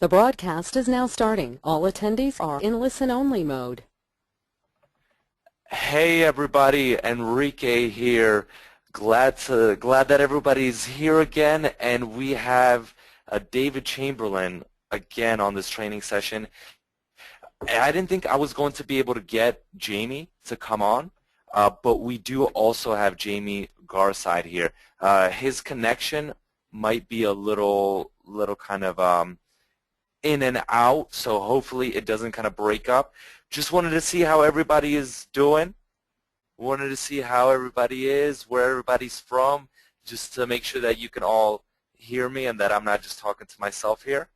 The broadcast is now starting. All attendees are in listen-only mode. Hey everybody, Enrique here. Glad that everybody's here again, and we have David Chamberlain again on this training session. I didn't think I was going to be able to get Jamie to come on, but we do also have Jamie Garside here. His connection might be a little kind of in and out, so hopefully it doesn't kind of break up. Just wanted to see how everybody is doing. Wanted to see how everybody is, where everybody's from, just to make sure that you can all hear me and that I'm not just talking to myself here,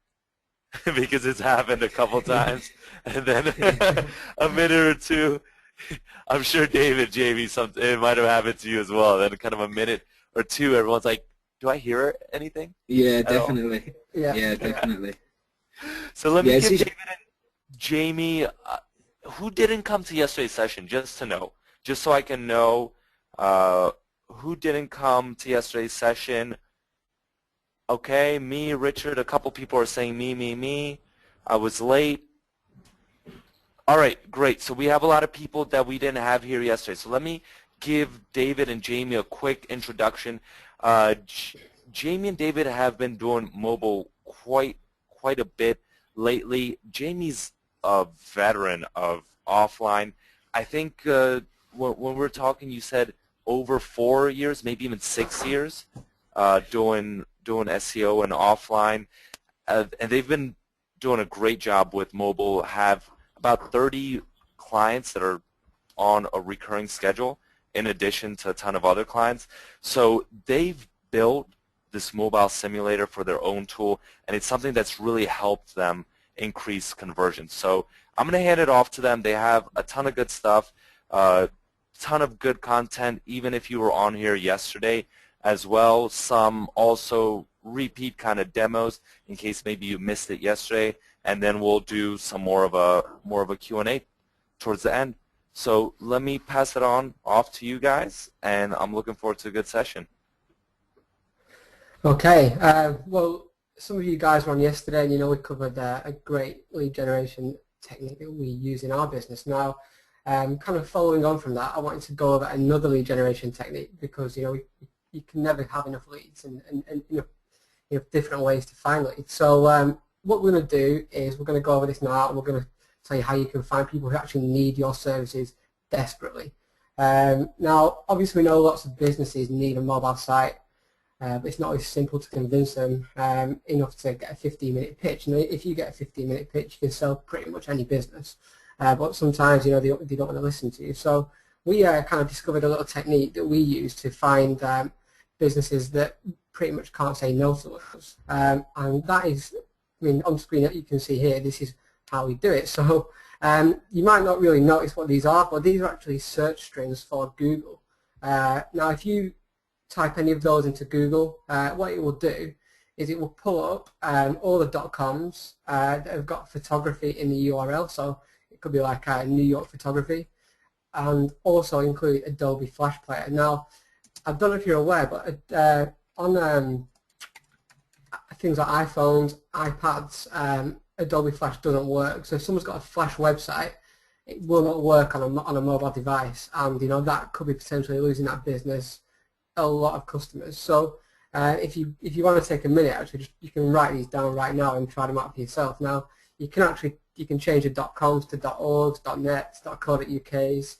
because it's happened a couple times. And then a minute or two, I'm sure David, Jamie, it might have happened to you as well. Then kind of a minute or two, everyone's like, do I hear anything? Yeah, definitely. Yeah, definitely. So let me give David and Jamie, who didn't come to yesterday's session, just to know, just so I can know who didn't come to yesterday's session. Okay, me, Richard, a couple people are saying me. I was late. All right, great. So we have a lot of people that we didn't have here yesterday. So let me give David and Jamie a quick introduction. Jamie and David have been doing mobile quite a bit lately. Jamie's a veteran of offline. I think when we're talking, you said over 4 years, maybe even 6 years, doing SEO and offline, and they've been doing a great job with mobile. Have about 30 clients that are on a recurring schedule, in addition to a ton of other clients. So they've built this mobile simulator for their own tool, and it's something that's really helped them increase conversion. So I'm going to hand it off to them. They have a ton of good stuff, ton of good content, even if you were on here yesterday as well. Some also repeat kind of demos in case maybe you missed it yesterday, and then we'll do some more of a Q&A towards the end. So let me pass it off to you guys, and I'm looking forward to a good session. Okay, well, some of you guys were on yesterday, and we covered a great lead generation technique that we use in our business. Now, kind of following on from that, I wanted to go over another lead generation technique, because you can never have enough leads and different ways to find leads. So what we're going to do is we're going to go over this now, and we're going to tell you how you can find people who actually need your services desperately. Now, obviously, we know lots of businesses need a mobile site. But it's not as simple to convince them enough to get a 15-minute pitch. And if you get a 15-minute pitch, you can sell pretty much any business. But sometimes, they don't want to listen to you. So we kind of discovered a little technique that we use to find businesses that pretty much can't say no to us. And that is, on screen you can see here, this is how we do it. So you might not really notice what these are, but these are actually search strings for Google. Now, if you type any of those into Google, what it will do is it will pull up all the .coms that have got photography in the URL. So it could be like New York photography, and also include Adobe Flash Player. Now, I don't know if you're aware, but on things like iPhones, iPads, Adobe Flash doesn't work. So if someone's got a Flash website, it will not work on a mobile device, and that could be potentially losing that business a lot of customers. So if you want to take a minute, actually, you can write these down right now and try them out for yourself. Now, you can change the .coms to .orgs, .nets, .co.uk's.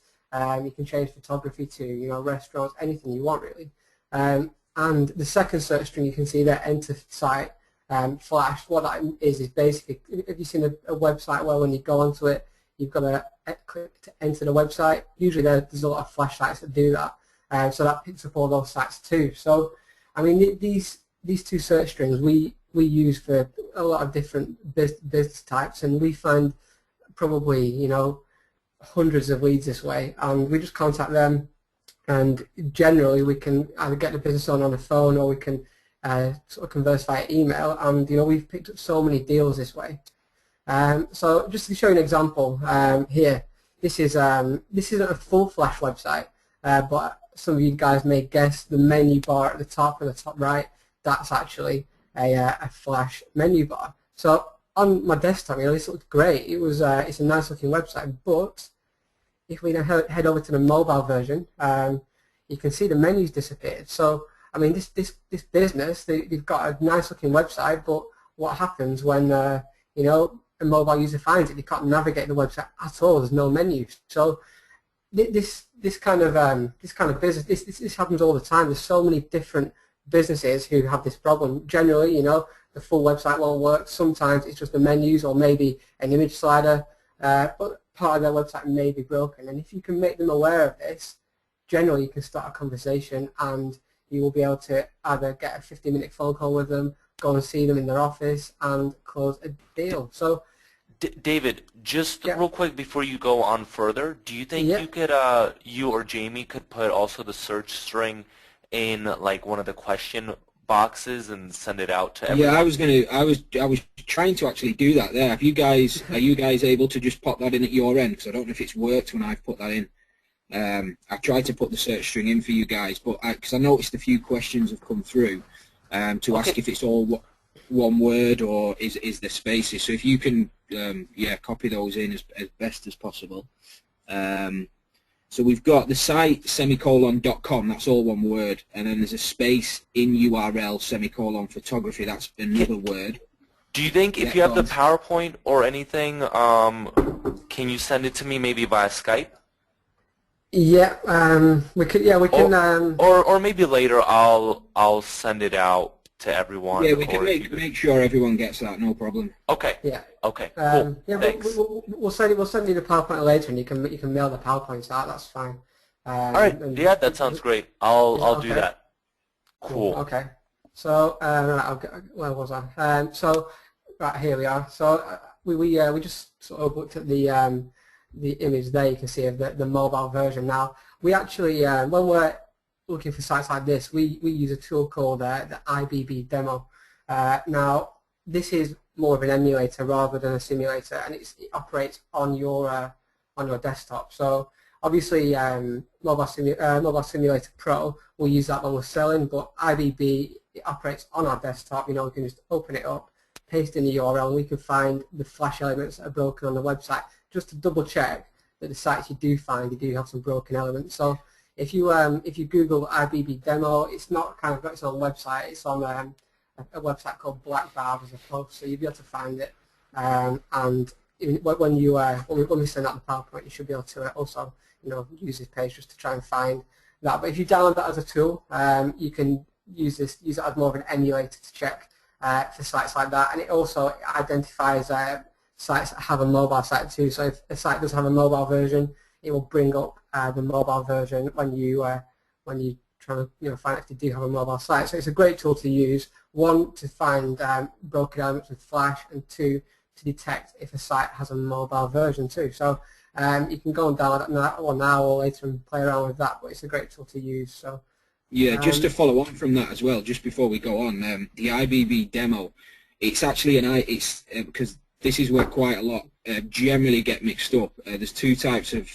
You can change photography to restaurants, anything you want really. And the second search string you can see there, enter site Flash. What that is basically, have you seen a website where when you go onto it, you've got to click to enter the website? Usually there's a lot of Flash sites that do that. So that picks up all those sites too. So, these two search strings we use for a lot of different business types, and we find probably hundreds of leads this way. And we just contact them, and generally we can either get the business on the phone, or we can sort of converse via email. And we've picked up so many deals this way. So just to show you an example here, this isn't a full Flash website, but some of you guys may guess the menu bar at the top right, that's actually a Flash menu bar. So on my desktop, this looked great. It was it's a nice looking website, but if we now head over to the mobile version, you can see the menus disappeared. So I mean, this business, they've got a nice looking website, but what happens when a mobile user finds it? They can't navigate the website at all. There's no menu. So this kind of business, this happens all the time. There's so many different businesses who have this problem. Generally, the full website won't work. Sometimes it's just the menus or maybe an image slider, but part of their website may be broken. And if you can make them aware of this, generally you can start a conversation and you will be able to either get a 15-minute phone call with them, go and see them in their office, and close a deal. So, David, just real quick before you go on further, do you think you could, you or Jamie could put also the search string in like one of the question boxes and send it out to everyone? Yeah, I was trying to actually do that there. Are you guys able to just pop that in at your end? Because I don't know if it's worked when I've put that in. I've tried to put the search string in for you guys, but because I noticed a few questions have come through to ask if it's all one word or is there spaces. So if you can, copy those in as best as possible. So we've got the site _.com, that's all one word, and then there's a space in URL _photography, that's another word. Do you think if you have the PowerPoint or anything, can you send it to me maybe via Skype? Yeah, we could. Yeah, we can. Or maybe later I'll send it out to everyone. Yeah, we can make sure everyone gets that. No problem. Okay. Yeah. Okay. Cool. Yeah, thanks. we'll send you the PowerPoint later, and you can mail the PowerPoints out. That's fine. All right. Yeah, that sounds great. I'll do that. Cool. Okay. So where was I? So right, here we are. So we just sort of looked at the image there. You can see of the mobile version. Now we actually when we're looking for sites like this, we use a tool called the IBB Demo. Now this is more of an emulator rather than a simulator, and it operates on your desktop. So obviously Mobile Simulator Pro, we'll use that when we're selling, but IBB, it operates on our desktop. We can just open it up, paste in the URL, and we can find the Flash elements that are broken on the website, just to double check that the sites you do find, you do have some broken elements. So if you Google IBB Demo, it's not kind of got its own website. It's on a website called Blackbard as a post, so you'll be able to find it. And when we send out the PowerPoint, you should be able to also use this page just to try and find that. But if you download that as a tool, you can use it as more of an emulator to check for sites like that, and it also identifies sites that have a mobile site too. So if a site does have a mobile version, it will bring up the mobile version when you try to find if they do have a mobile site. So it's a great tool to use. One, to find broken elements with Flash, and two, to detect if a site has a mobile version too. So you can go and download that one now or later and play around with that. But it's a great tool to use. So yeah, just to follow on from that as well, just before we go on, the IBB Demo, it's actually because this is where quite a lot generally get mixed up. There's two types of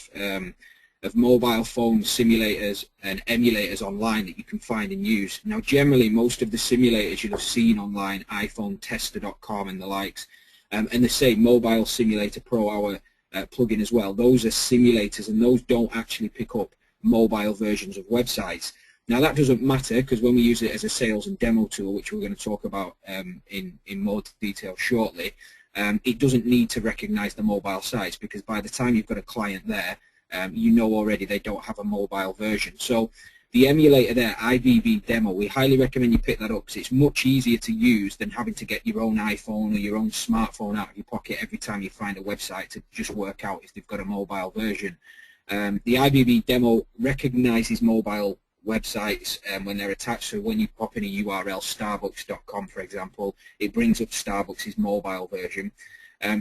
mobile phone simulators and emulators online that you can find and use. Now generally most of the simulators you'll have seen online, iPhoneTester.com and the likes, and the same Mobile Simulator Pro, our plugin as well, those are simulators, and those don't actually pick up mobile versions of websites. Now that doesn't matter, because when we use it as a sales and demo tool, which we're going to talk about in more detail shortly, it doesn't need to recognize the mobile sites, because by the time you've got a client there, already they don't have a mobile version. So the emulator there, IBB Demo, we highly recommend you pick that up, because it's much easier to use than having to get your own iPhone or your own smartphone out of your pocket every time you find a website to just work out if they've got a mobile version. The IBB Demo recognizes mobile websites when they're attached. So when you pop in a URL, starbucks.com for example, it brings up Starbucks' mobile version.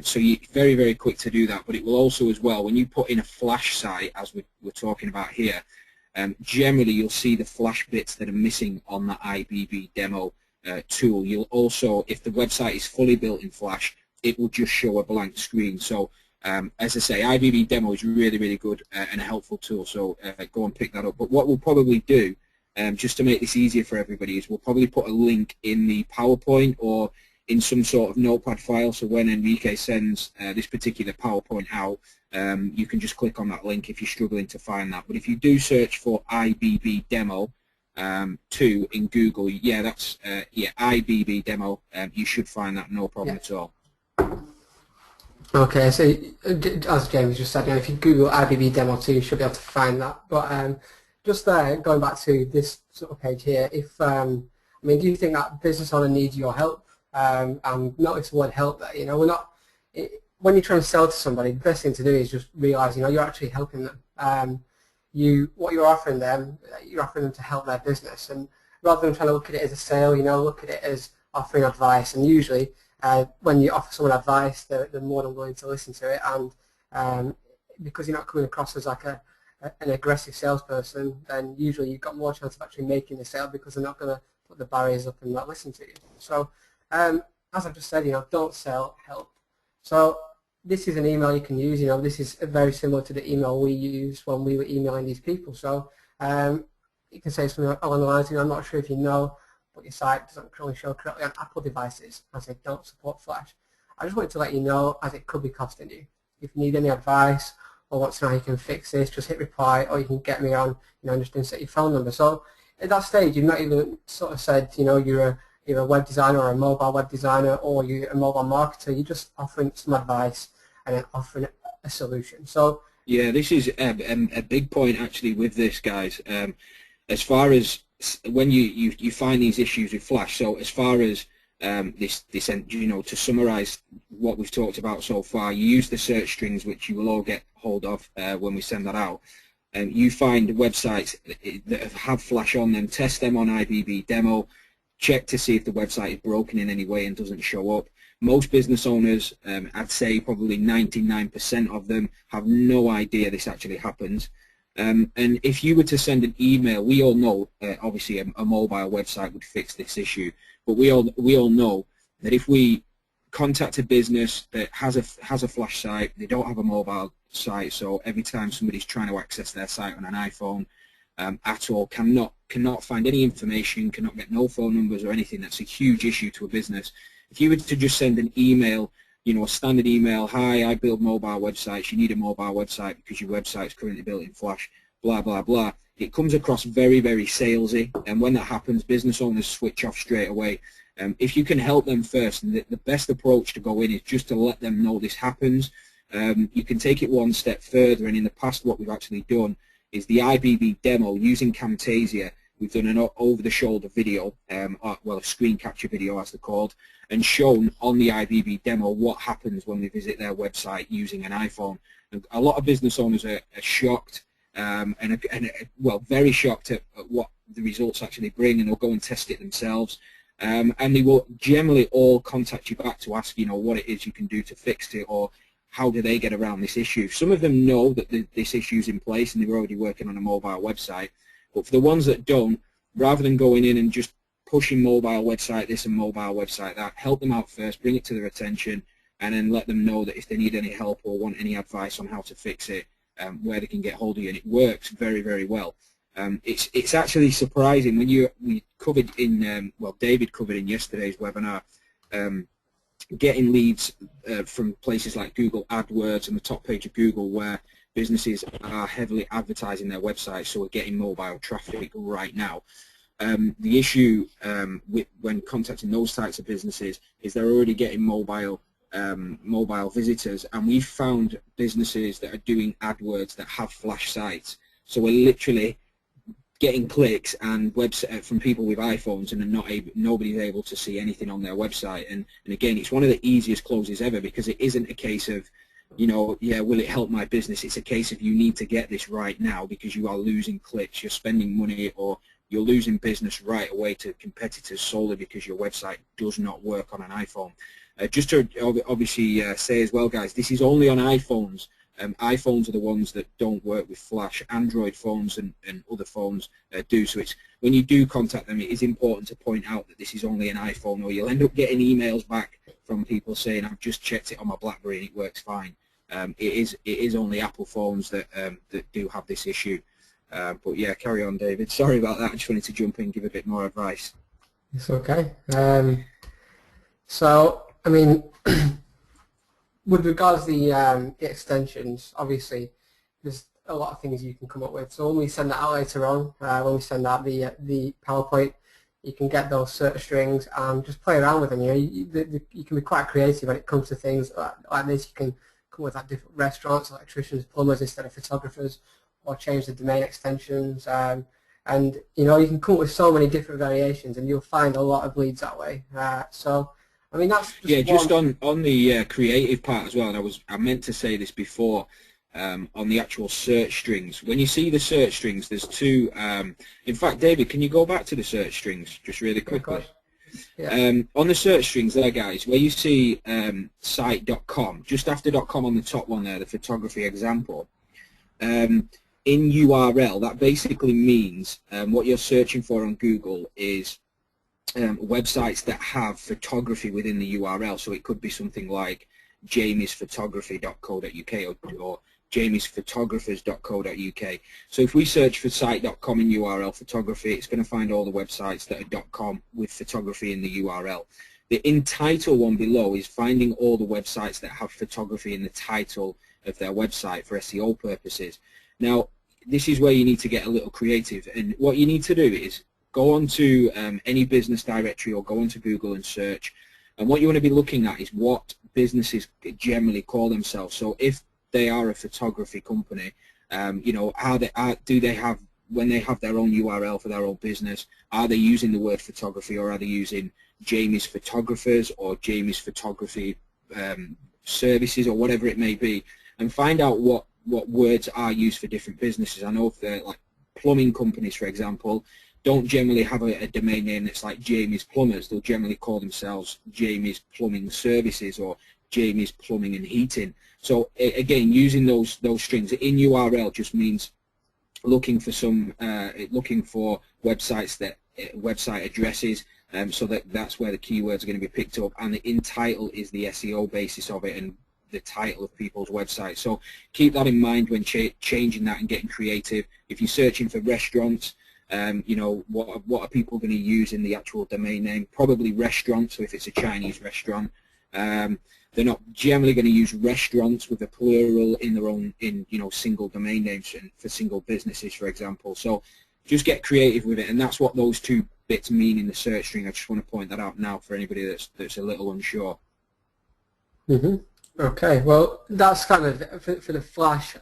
So you're very, very quick to do that. But it will also as well, when you put in a Flash site, as we're talking about here, generally you'll see the Flash bits that are missing on the IBB Demo tool. You'll also, if the website is fully built in Flash, it will just show a blank screen. So as I say, IBB Demo is really, really good and a helpful tool, so go and pick that up. But what we'll probably do, just to make this easier for everybody, is we'll probably put a link in the PowerPoint, or in some sort of notepad file, so when Enrique sends this particular PowerPoint out, you can just click on that link if you're struggling to find that. But if you do search for IBB Demo 2 in Google, yeah, that's IBB Demo, you should find that, no problem at all. Okay, so as James just said, if you Google IBB Demo 2, you should be able to find that. But just going back to this sort of page here, if I mean, do you think that business owner needs your help? And notice the word help there. We're not. When you're trying to sell to somebody, the best thing to do is just realize, you're actually helping them. What you're offering them to help their business, and rather than trying to look at it as a sale, look at it as offering advice. And usually, when you offer someone advice, they're more than willing to listen to it. And because you're not coming across as like an aggressive salesperson, then usually you've got more chance of actually making the sale, because they're not going to put the barriers up and not listen to you. So, as I've just said, don't sell, help. So this is an email you can use. This is very similar to the email we used when we were emailing these people. So you can say something along the lines, I'm not sure if you know, but your site doesn't currently show correctly on Apple devices, as they don't support Flash. I just wanted to let you know, as it could be costing you. If you need any advice or want to know how you can fix this, just hit reply, or you can get me on, just insert your phone number. So at that stage, you've not even sort of said, you're a web designer or a mobile web designer, or you're a mobile marketer. You're just offering some advice and then offering a solution. So yeah, this is a big point actually with this, guys. As far as when you find these issues with Flash, so as far as this to summarize what we've talked about so far, you use the search strings, which you will all get hold of when we send that out. You find websites that have Flash on them, test them on IBB Demo, check to see if the website is broken in any way and doesn't show up. Most business owners, I'd say probably 99% of them, have no idea this actually happens. And if you were to send an email, we all know obviously a mobile website would fix this issue, but we all know that if we contact a business that has a Flash site, they don't have a mobile site, so every time somebody's trying to access their site on an iPhone at all, cannot find any information, cannot get no phone numbers or anything, that's a huge issue to a business. If you were to just send an email, a standard email, hi, I build mobile websites, you need a mobile website because your website's currently built in Flash, blah, blah, blah, it comes across very, very salesy, and when that happens, business owners switch off straight away. If you can help them first, and the best approach to go in is just to let them know this happens. You can take it one step further, and in the past what we've actually done is the IBB demo using Camtasia. We've done an over-the-shoulder video, well, a screen capture video as they're called, and shown on the IBB demo what happens when we visit their website using an iPhone. And a lot of business owners are shocked, well, very shocked at what the results actually bring, and they'll go and test it themselves. And they will generally all contact you back to ask, what it is you can do to fix it, or how do they get around this issue. Some of them know that this issue is in place and they're already working on a mobile website. But for the ones that don't, rather than going in and just pushing mobile website this and mobile website that, help them out first, bring it to their attention, and then let them know that if they need any help or want any advice on how to fix it, where they can get hold of you. And it works very, very well. It's actually surprising when we covered in, well, David covered in yesterday's webinar, getting leads from places like Google AdWords and the top page of Google, where businesses are heavily advertising their websites, so we're getting mobile traffic right now. The issue when contacting those types of businesses is they're already getting mobile visitors, and we've found businesses that are doing AdWords that have Flash sites. So we're literally getting clicks and website from people with iPhones, and nobody's able to see anything on their website. And again, it's one of the easiest closes ever, because it isn't a case of, yeah, will it help my business? It's a case of you need to get this right now because you are losing clicks, you're spending money, or you're losing business right away to competitors solely because your website does not work on an iPhone. Just to obviously say as well, guys, this is only on iPhones. iPhones are the ones that don't work with Flash. Android phones and other phones do. So it's, when you do contact them, it is important to point out that this is only an iPhone, or you'll end up getting emails back from people saying, I've just checked it on my BlackBerry and it works fine. It is only Apple phones that do have this issue. But yeah, carry on, David. Sorry about that. I just wanted to jump in and give a bit more advice. It's okay. So, I mean, with regards to the extensions, obviously, there's a lot of things you can come up with. So when we send that out later on, when we send out the PowerPoint, you can get those search strings and just play around with them. You can be quite creative when it comes to things like this. You can come with like different restaurants, electricians, plumbers instead of photographers, or change the domain extensions. And you can come up with so many different variations, and you'll find a lot of leads that way. So, I mean, that's just just on the creative part as well. And I meant to say this before. On the actual search strings. When you see the search strings, there's two. In fact, David, can you go back to the search strings just really quickly? Yeah. On the search strings there, guys, where you see site.com, just after .com on the top one there, the photography example, in URL, that basically means what you're searching for on Google is websites that have photography within the URL. So it could be something like jamiesphotography.co.uk or jamiesphotographers.co.uk. So if we search for site.com in URL photography, it's going to find all the websites that are .com with photography in the URL. The in title one below is finding all the websites that have photography in the title of their website for SEO purposes. Now, this is where you need to get a little creative, and what you need to do is go onto any business directory or go onto Google and search, and what you want to be looking at is what businesses generally call themselves. So if they are a photography company, do they have, when they have their own URL for their own business, are they using the word photography, or are they using Jamie's Photographers or Jamie's Photography Services or whatever it may be, and find out what words are used for different businesses. I know if they're like plumbing companies, for example, don't generally have a domain name that's like Jamie's Plumbers. They'll generally call themselves Jamie's Plumbing Services or Jamie's Plumbing and Heating. So again, using those strings in URL just means looking for looking for websites that website addresses, so that's where the keywords are going to be picked up, and the in title is the SEO basis of it and the title of people's websites. So keep that in mind when changing that and getting creative. If you're searching for restaurants, what are people going to use in the actual domain name? Probably restaurant. So if it's a Chinese restaurant, they're not generally going to use restaurants with a plural in their own single domain names for single businesses, for example. So just get creative with it, and that's what those two bits mean in the search string. I just want to point that out now for anybody that's a little unsure. Okay, well, that's kind of for the Flash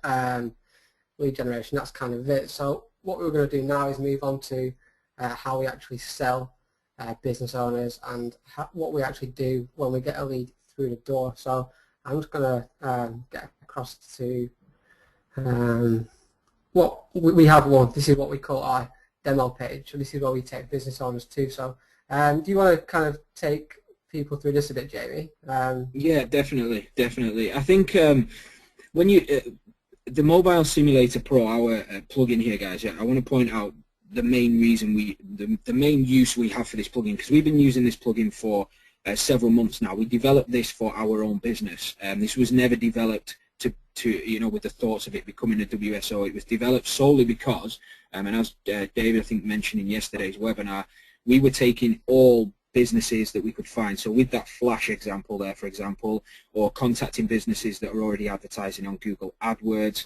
lead generation. That's kind of it. So what we're going to do now is move on to how we actually sell business owners and what we actually do when we get a lead through the door. So I'm just going to get across to what we have one. This is what we call our demo page. So this is where we take business owners to. So do you want to kind of take people through this a bit, Jamie? Yeah, definitely. I think when you the Mobile Simulator Pro, our plugin here, guys, I want to point out the main reason the main use we have for this plugin, because we've been using this plugin for several months now. We developed this for our own business. This was never developed to with the thoughts of it becoming a WSO. It was developed solely because, and as David I think mentioned in yesterday's webinar, we were taking all businesses that we could find. So with that Flash example there, for example, or contacting businesses that are already advertising on Google AdWords,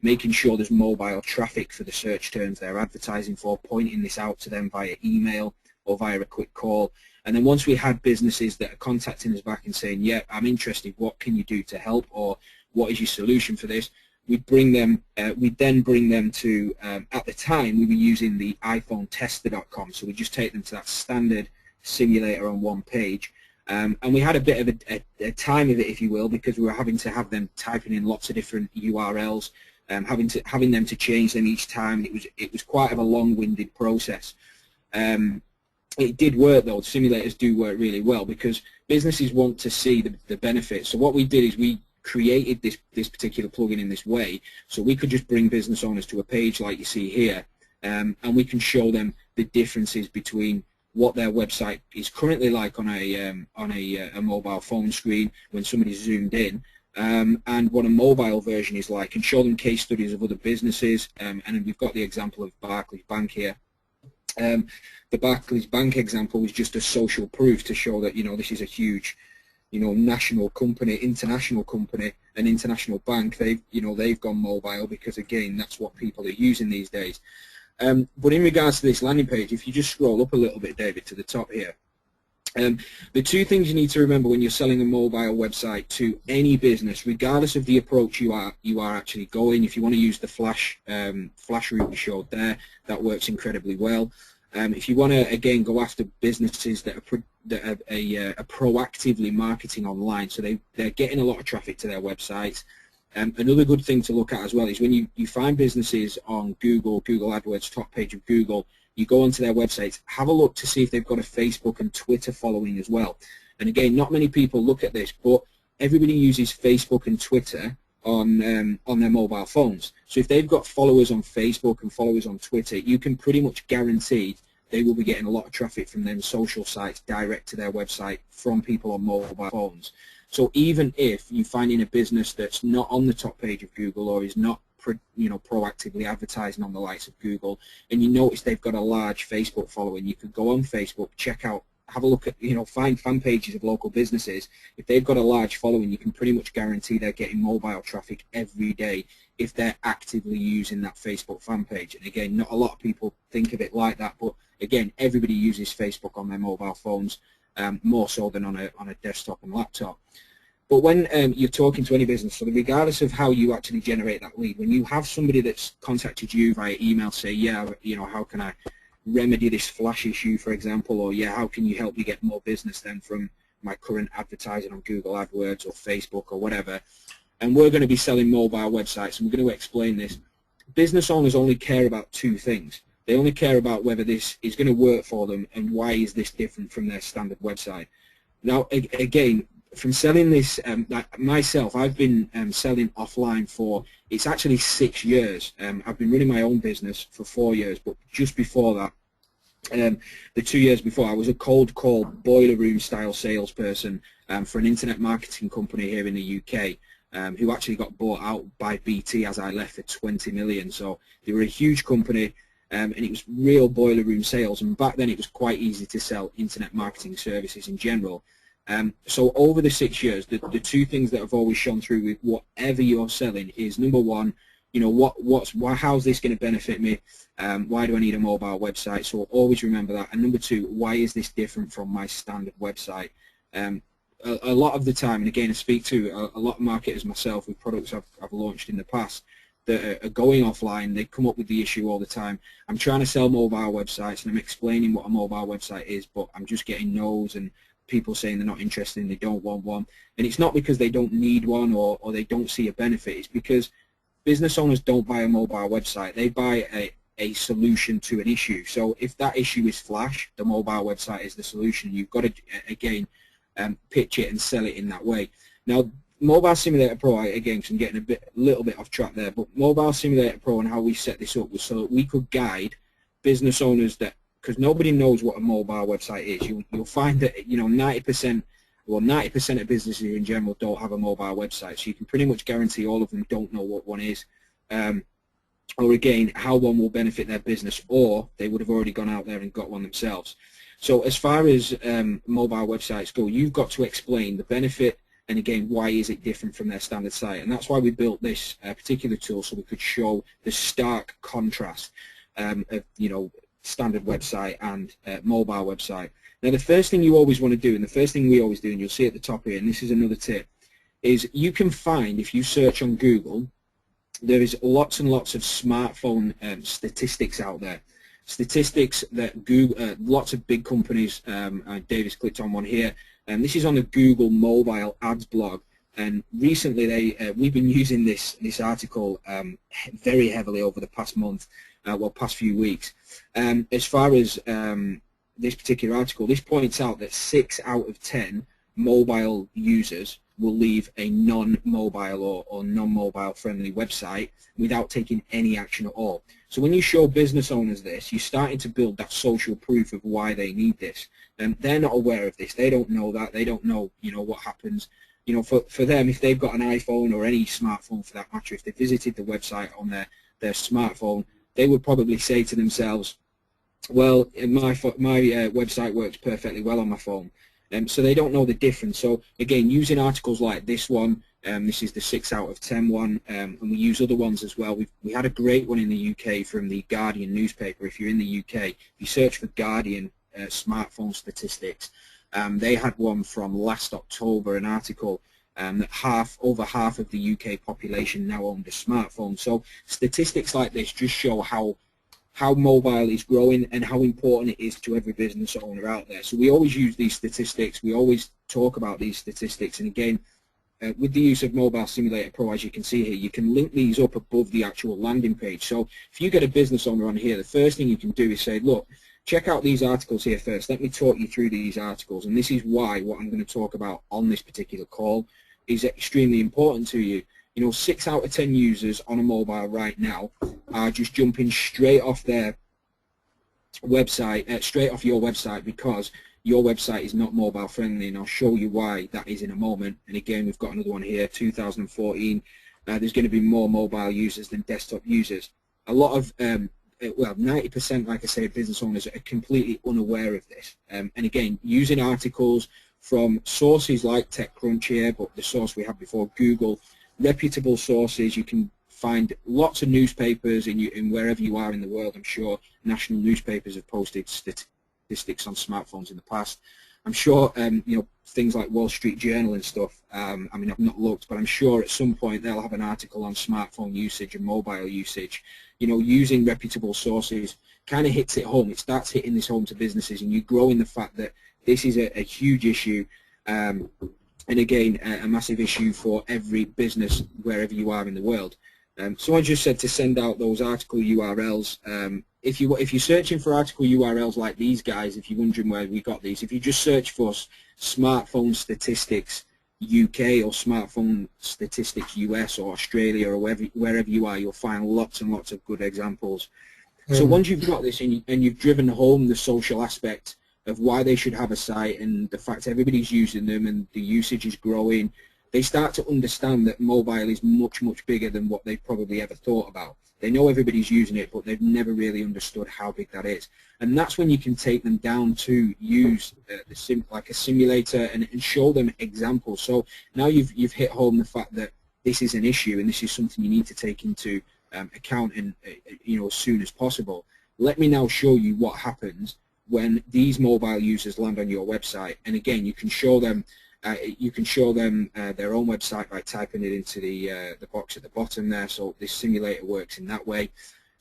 making sure there's mobile traffic for the search terms they're advertising for, pointing this out to them via email or via a quick call. And then once we had businesses that are contacting us back and saying, yeah, I'm interested, what can you do to help, or what is your solution for this, we'd then bring them to, at the time we were using the iPhone tester.com, so we just take them to that standard simulator on one page, and we had a bit of a time of it, if you will, because we were having to have them typing in lots of different URLs, having them to change them each time. It was quite of a long-winded process. It did work though. Simulators do work really well because businesses want to see the benefits. So what we did is we created this particular plugin in this way, so we could just bring business owners to a page like you see here, and we can show them the differences between what their website is currently like on a mobile phone screen when somebody's zoomed in, and what a mobile version is like, and show them case studies of other businesses. And we've got the example of Barclays Bank here. The Barclays Bank example was just a social proof to show that, this is a huge, national company, international company, an international bank. They've gone mobile because, again, that's what people are using these days. But in regards to this landing page, if you just scroll up a little bit, David, to the top here, the two things you need to remember when you're selling a mobile website to any business, regardless of the approach you are actually going. If you want to use the flash route we showed there, that works incredibly well. If you want to, again, go after businesses that are proactively marketing online, so they're getting a lot of traffic to their websites. Another good thing to look at as well is when you find businesses on Google AdWords, top page of Google, you go onto their websites, have a look to see if they've got a Facebook and Twitter following as well. And again, not many people look at this, but everybody uses Facebook and Twitter on their mobile phones. So if they've got followers on Facebook and followers on Twitter, you can pretty much guarantee they will be getting a lot of traffic from them social sites direct to their website from people on mobile phones. So even if you're finding a business that's not on the top page of Google or is not proactively advertising on the likes of Google, and you notice they've got a large Facebook following, you could go on Facebook, check out, have a look at, find fan pages of local businesses. If they've got a large following, you can pretty much guarantee they're getting mobile traffic every day if they're actively using that Facebook fan page. And again, not a lot of people think of it like that, but again, everybody uses Facebook on their mobile phones, more so than on a desktop and laptop. But when you're talking to any business, so regardless of how you actually generate that lead, when you have somebody that's contacted you via email, say, yeah, how can I remedy this flash issue, for example, or yeah, how can you help me get more business then from my current advertising on Google AdWords or Facebook or whatever, and we're going to be selling mobile websites, and we're going to explain this. Business owners only care about two things. They only care about whether this is going to work for them and why is this different from their standard website. Now, again, from selling this, myself, I've been selling offline for, it's actually 6 years. I've been running my own business for 4 years, but just before that, the 2 years before, I was a cold call boiler room style salesperson for an internet marketing company here in the UK, who actually got bought out by BT as I left for 20 million. So they were a huge company, and it was real boiler room sales, and back then it was quite easy to sell internet marketing services in general. So over the 6 years, the two things that have always shone through with whatever you're selling is, number one, how's this going to benefit me? Why do I need a mobile website? So always remember that. And number two, why is this different from my standard website? A lot of the time, and again, I speak to a lot of marketers myself with products I've launched in the past that are going offline. They come up with the issue all the time. I'm trying to sell mobile websites, and I'm explaining what a mobile website is, but I'm just getting no's and people saying they're not interested and they don't want one. And it's not because they don't need one or they don't see a benefit. It's because business owners don't buy a mobile website. They buy a solution to an issue. So if that issue is Flash, the mobile website is the solution. You've got to, again, pitch it and sell it in that way. Now, Mobile Simulator Pro, again, because I'm getting a little bit off track there, but Mobile Simulator Pro and how we set this up was so that we could guide business owners that, because nobody knows what a mobile website is. You'll find that 90% of businesses in general don't have a mobile website, so you can pretty much guarantee all of them don't know what one is, or again how one will benefit their business, or they would have already gone out there and got one themselves. So as far as mobile websites go, you've got to explain the benefit and again why is it different from their standard site, and that's why we built this particular tool, so we could show the stark contrast of standard website and mobile website. Now the first thing you always want to do, and the first thing we always do, and you'll see at the top here, and this is another tip, is you can find, if you search on Google, there is lots and lots of smartphone statistics out there. Statistics that Google, lots of big companies, David's clicked on one here, and this is on the Google mobile ads blog, and recently we've been using this article very heavily over the past month, past few weeks. As far as this particular article, this points out that 6 out of 10 mobile users will leave a non-mobile or non-mobile friendly website without taking any action at all. So when you show business owners this, you're starting to build that social proof of why they need this. They're not aware of this. They don't know that. They don't know, what happens. For them, if they've got an iPhone or any smartphone for that matter, if they visited the website on their smartphone, they would probably say to themselves, Well, my website works perfectly well on my phone, so they don't know the difference. So again, using articles like this one, this is the 6 out of 10 one, and we use other ones as well. We had a great one in the UK from the Guardian newspaper. If you're in the UK, if you search for Guardian smartphone statistics, they had one from last October, an article that over half of the UK population now owned a smartphone. So statistics like this just show how mobile is growing and how important it is to every business owner out there. So we always use these statistics, we always talk about these statistics, and again, with the use of Mobile Simulator Pro, as you can see here, you can link these up above the actual landing page. So if you get a business owner on here, the first thing you can do is say, look, check out these articles here first. Let me talk you through these articles, and this is why what I'm going to talk about on this particular call is extremely important to you. You know, 6 out of 10 users on a mobile right now are just jumping straight off their website, straight off your website, because your website is not mobile friendly, and I'll show you why that is in a moment. And again, we've got another one here, 2014. There's going to be more mobile users than desktop users. A lot of, well, 90%, like I say, business owners are completely unaware of this. And again, using articles from sources like TechCrunch here, but the source we had before, Google, reputable sources. You can find lots of newspapers in wherever you are in the world. I'm sure national newspapers have posted statistics on smartphones in the past. I'm sure you know, things like Wall Street Journal and stuff. I mean, I've not looked, but I'm sure at some point they'll have an article on smartphone usage and mobile usage. You know, using reputable sources kind of hits it home. It starts hitting this home to businesses, and you grow in the fact that this is a huge issue. And again, a massive issue for every business wherever you are in the world. So I just said to send out those article URLs. If you're searching for article URLs like these guys, if you're wondering where we got these, if you just search for smartphone statistics UK or smartphone statistics US or Australia or wherever you are, you'll find lots and lots of good examples. So once you've got this and you've driven home the social aspect of why they should have a site and the fact everybody's using them and the usage is growing, they start to understand that mobile is much, much bigger than what they've probably ever thought about. They know everybody's using it, but they've never really understood how big that is. And that's when you can take them down to use like a simulator and show them examples. So now you've hit home the fact that this is an issue and this is something you need to take into account and you know, as soon as possible. Let me now show you what happens when these mobile users land on your website. And again, you can show them their own website by typing it into the box at the bottom there. So this simulator works in that way.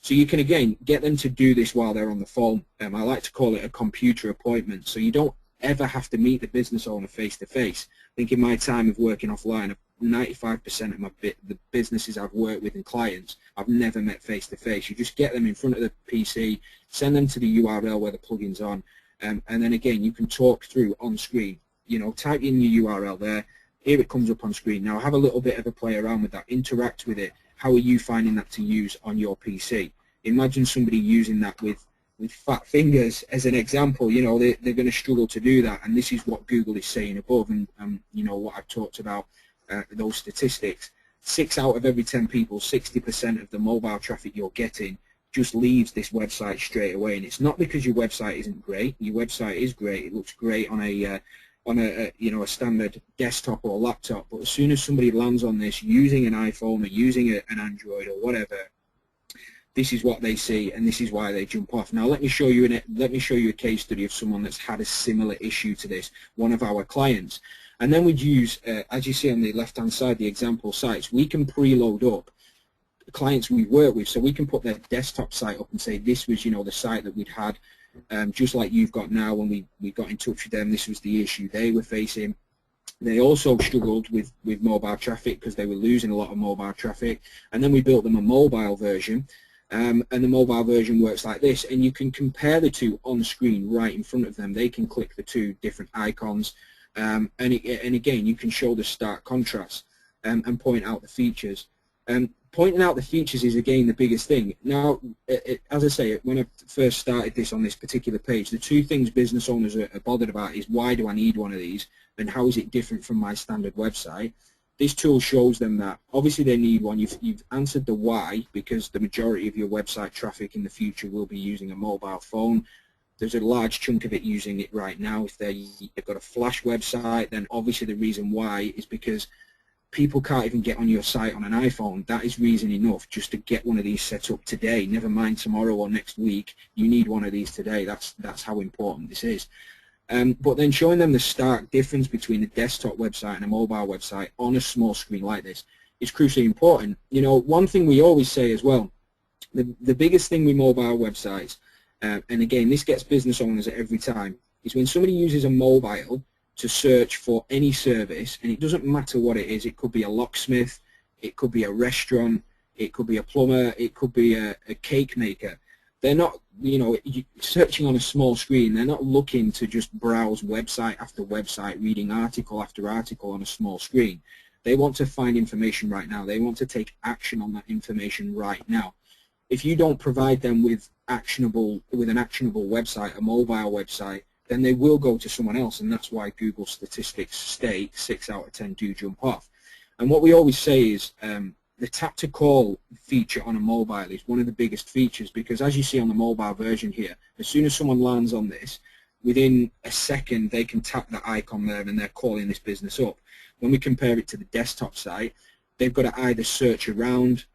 So you can again get them to do this while they're on the phone. I like to call it a computer appointment. So you don't ever have to meet the business owner face to face. I think in my time of working offline, 95% of the businesses I've worked with and clients, I've never met face to face. You just get them in front of the PC, send them to the URL where the plugin's on, and then again you can talk through on screen. You know, type in your URL there. Here it comes up on screen. Now have a little bit of a play around with that. Interact with it. How are you finding that to use on your PC? Imagine somebody using that with fat fingers as an example. You know, they're going to struggle to do that, and this is what Google is saying above, and you know what I've talked about. Those statistics, 6 out of every 10 people, 60% of the mobile traffic you're getting just leaves this website straight away. And it's not because your website isn't great. Your website is great. It looks great on a you know, a standard desktop or laptop. But as soon as somebody lands on this using an iPhone or using an Android or whatever, this is what they see, and this is why they jump off. Now let me show you a case study of someone that's had a similar issue to this, one of our clients. And then we'd use, as you see on the left-hand side, the example sites. We can preload up clients we work with, so we can put their desktop site up and say this was, you know, the site that we'd had, just like you've got now. When we got in touch with them, this was the issue they were facing. They also struggled with mobile traffic because they were losing a lot of mobile traffic. And then we built them a mobile version, and the mobile version works like this. And you can compare the two on screen right in front of them. They can click the two different icons. And again, you can show the stark contrast and point out the features. Pointing out the features is again the biggest thing. Now, as I say, when I first started this on this particular page, the two things business owners are bothered about is why do I need one of these, and how is it different from my standard website? this tool shows them that obviously they need one. You've answered the why, because the majority of your website traffic in the future will be using a mobile phone. There's a large chunk of it using it right now. If they've got a flash website, then obviously the reason why is because people can't even get on your site on an iPhone. That is reason enough just to get one of these set up today. Never mind tomorrow or next week. You need one of these today. That's how important this is. But then showing them the stark difference between a desktop website and a mobile website on a small screen like this is crucially important. You know, one thing we always say as well, the biggest thing with mobile websites, and again, this gets business owners every time, is when somebody uses a mobile to search for any service, and it doesn't matter what it is. It could be a locksmith, it could be a restaurant, it could be a plumber, it could be a cake maker. They're not, you know, searching on a small screen. They're not looking to just browse website after website, reading article after article on a small screen. They want to find information right now. They want to take action on that information right now. If you don't provide them with an actionable website, a mobile website, then they will go to someone else, and that's why Google statistics state 6 out of 10 do jump off. And what we always say is the tap to call feature on a mobile is one of the biggest features, because as you see on the mobile version here, as soon as someone lands on this, within a second they can tap the icon there and they're calling this business up. When we compare it to the desktop site, they've got to either search around,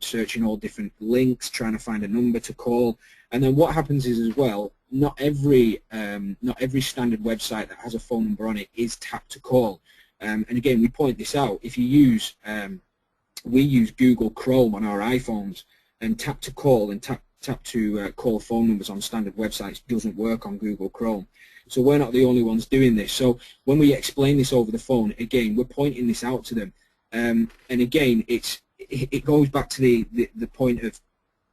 searching all different links, trying to find a number to call, and then what happens is as well, not every standard website that has a phone number on it is tap to call. And again, we point this out. If you use we use Google Chrome on our iPhones, and tap to call and tap to call phone numbers on standard websites doesn't work on Google Chrome. So we're not the only ones doing this. So when we explain this over the phone, again, we're pointing this out to them. And again, it goes back to the point of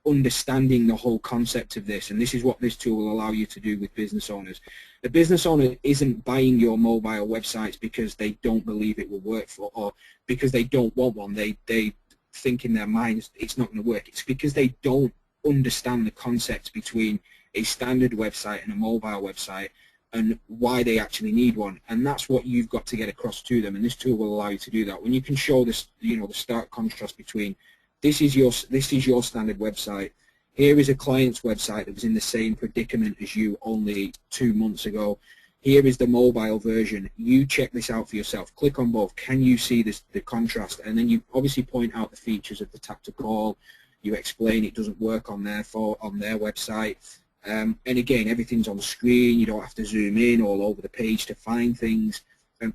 understanding the whole concept of this, and this is what this tool will allow you to do with business owners. The business owner isn't buying your mobile websites because they don't believe it will work or because they don't want one. They think in their minds it's not going to work. It's because they don't understand the concept between a standard website and a mobile website and why they actually need one, and that's what you've got to get across to them, and this tool will allow you to do that. When you can show this, you know, the stark contrast between this is your standard website. Here is a client's website that was in the same predicament as you only 2 months ago. Here is the mobile version. You check this out for yourself. Click on both. Can you see the contrast? And then you obviously point out the features of the tap to call. You explain it doesn't work on their website. And again, everything's on the screen. You don't have to zoom in all over the page to find things.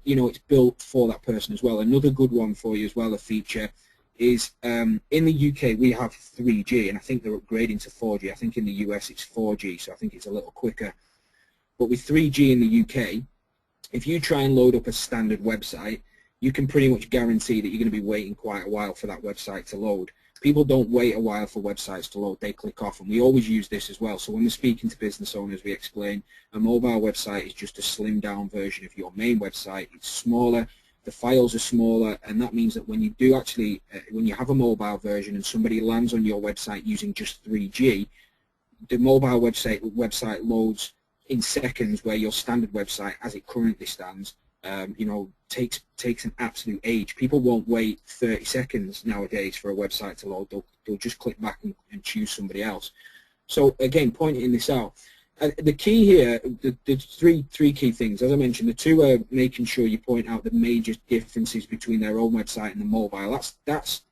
You know, it's built for that person as well. Another good one for you as well, a feature, is in the UK we have 3G, and I think they're upgrading to 4G. I think in the US it's 4G, so I think it's a little quicker. But with 3G in the UK, if you try and load up a standard website, you can pretty much guarantee that you're going to be waiting quite a while for that website to load. People don't wait a while for websites to load, they click off, and we always use this as well. So when we're speaking to business owners, we explain a mobile website is just a slimmed down version of your main website. It's smaller, the files are smaller, and that means that when you do actually, when you have a mobile version and somebody lands on your website using just 3G, the mobile website loads in seconds, where your standard website, as it currently stands, you know, takes an absolute age. People won't wait 30 seconds nowadays for a website to load. They'll just click back and choose somebody else. So again, pointing this out. The key here, the three key things, as I mentioned, the two are making sure you point out the major differences between their own website and the mobile. That's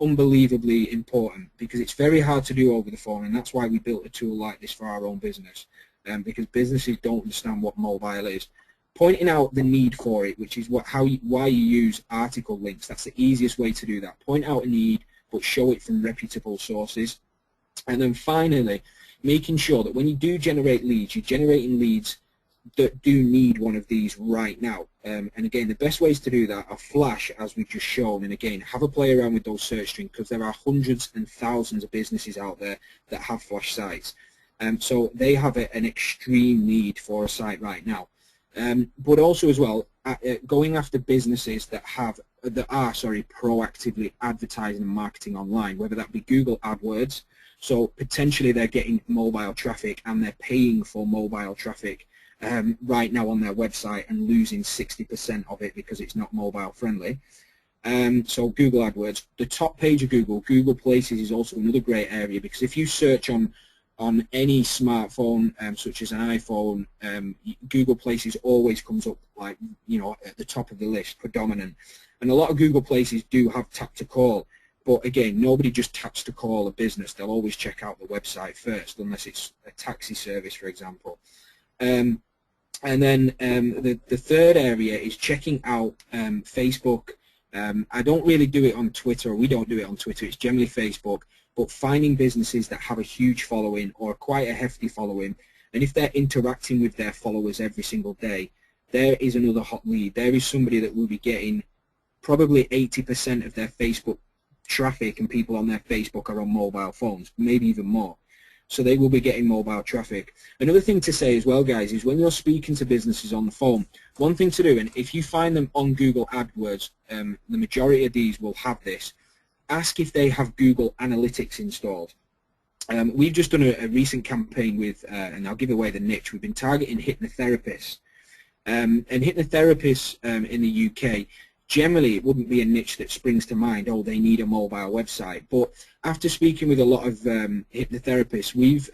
unbelievably important, because it's very hard to do over the phone, and that's why we built a tool like this for our own business, because businesses don't understand what mobile is. Pointing out the need for it, which is why you use article links. That's the easiest way to do that. Point out a need, but show it from reputable sources. And then finally, making sure that when you do generate leads, you're generating leads that do need one of these right now. And again, the best ways to do that are Flash, as we've just shown. And again, have a play around with those search strings, because there are hundreds and thousands of businesses out there that have Flash sites. So they have an extreme need for a site right now. But also as well, going after businesses that are proactively advertising and marketing online, whether that be Google AdWords. So potentially they're getting mobile traffic and they're paying for mobile traffic right now on their website and losing 60% of it because it's not mobile friendly. So Google AdWords, the top page of Google Places is also another great area, because if you search on any smartphone, such as an iPhone, Google Places always comes up, like, you know, at the top of the list, predominant. And a lot of Google Places do have tap to call, but again, nobody just taps to call a business. They'll always check out the website first, unless it's a taxi service, for example. And then the third area is checking out Facebook. I don't really do it on Twitter, or we don't do it on Twitter, it's generally Facebook, but finding businesses that have a huge following or quite a hefty following, and if they're interacting with their followers every single day, there is another hot lead. There is somebody that will be getting probably 80% of their Facebook traffic, and people on their Facebook are on mobile phones, maybe even more. So they will be getting mobile traffic. Another thing to say as well, guys, is when you're speaking to businesses on the phone, one thing to do, and if you find them on Google AdWords, the majority of these will have this, ask if they have Google Analytics installed. We've just done a recent campaign with, and I'll give away the niche, we've been targeting hypnotherapists. And hypnotherapists in the UK, generally it wouldn't be a niche that springs to mind, oh, they need a mobile website. But after speaking with a lot of hypnotherapists,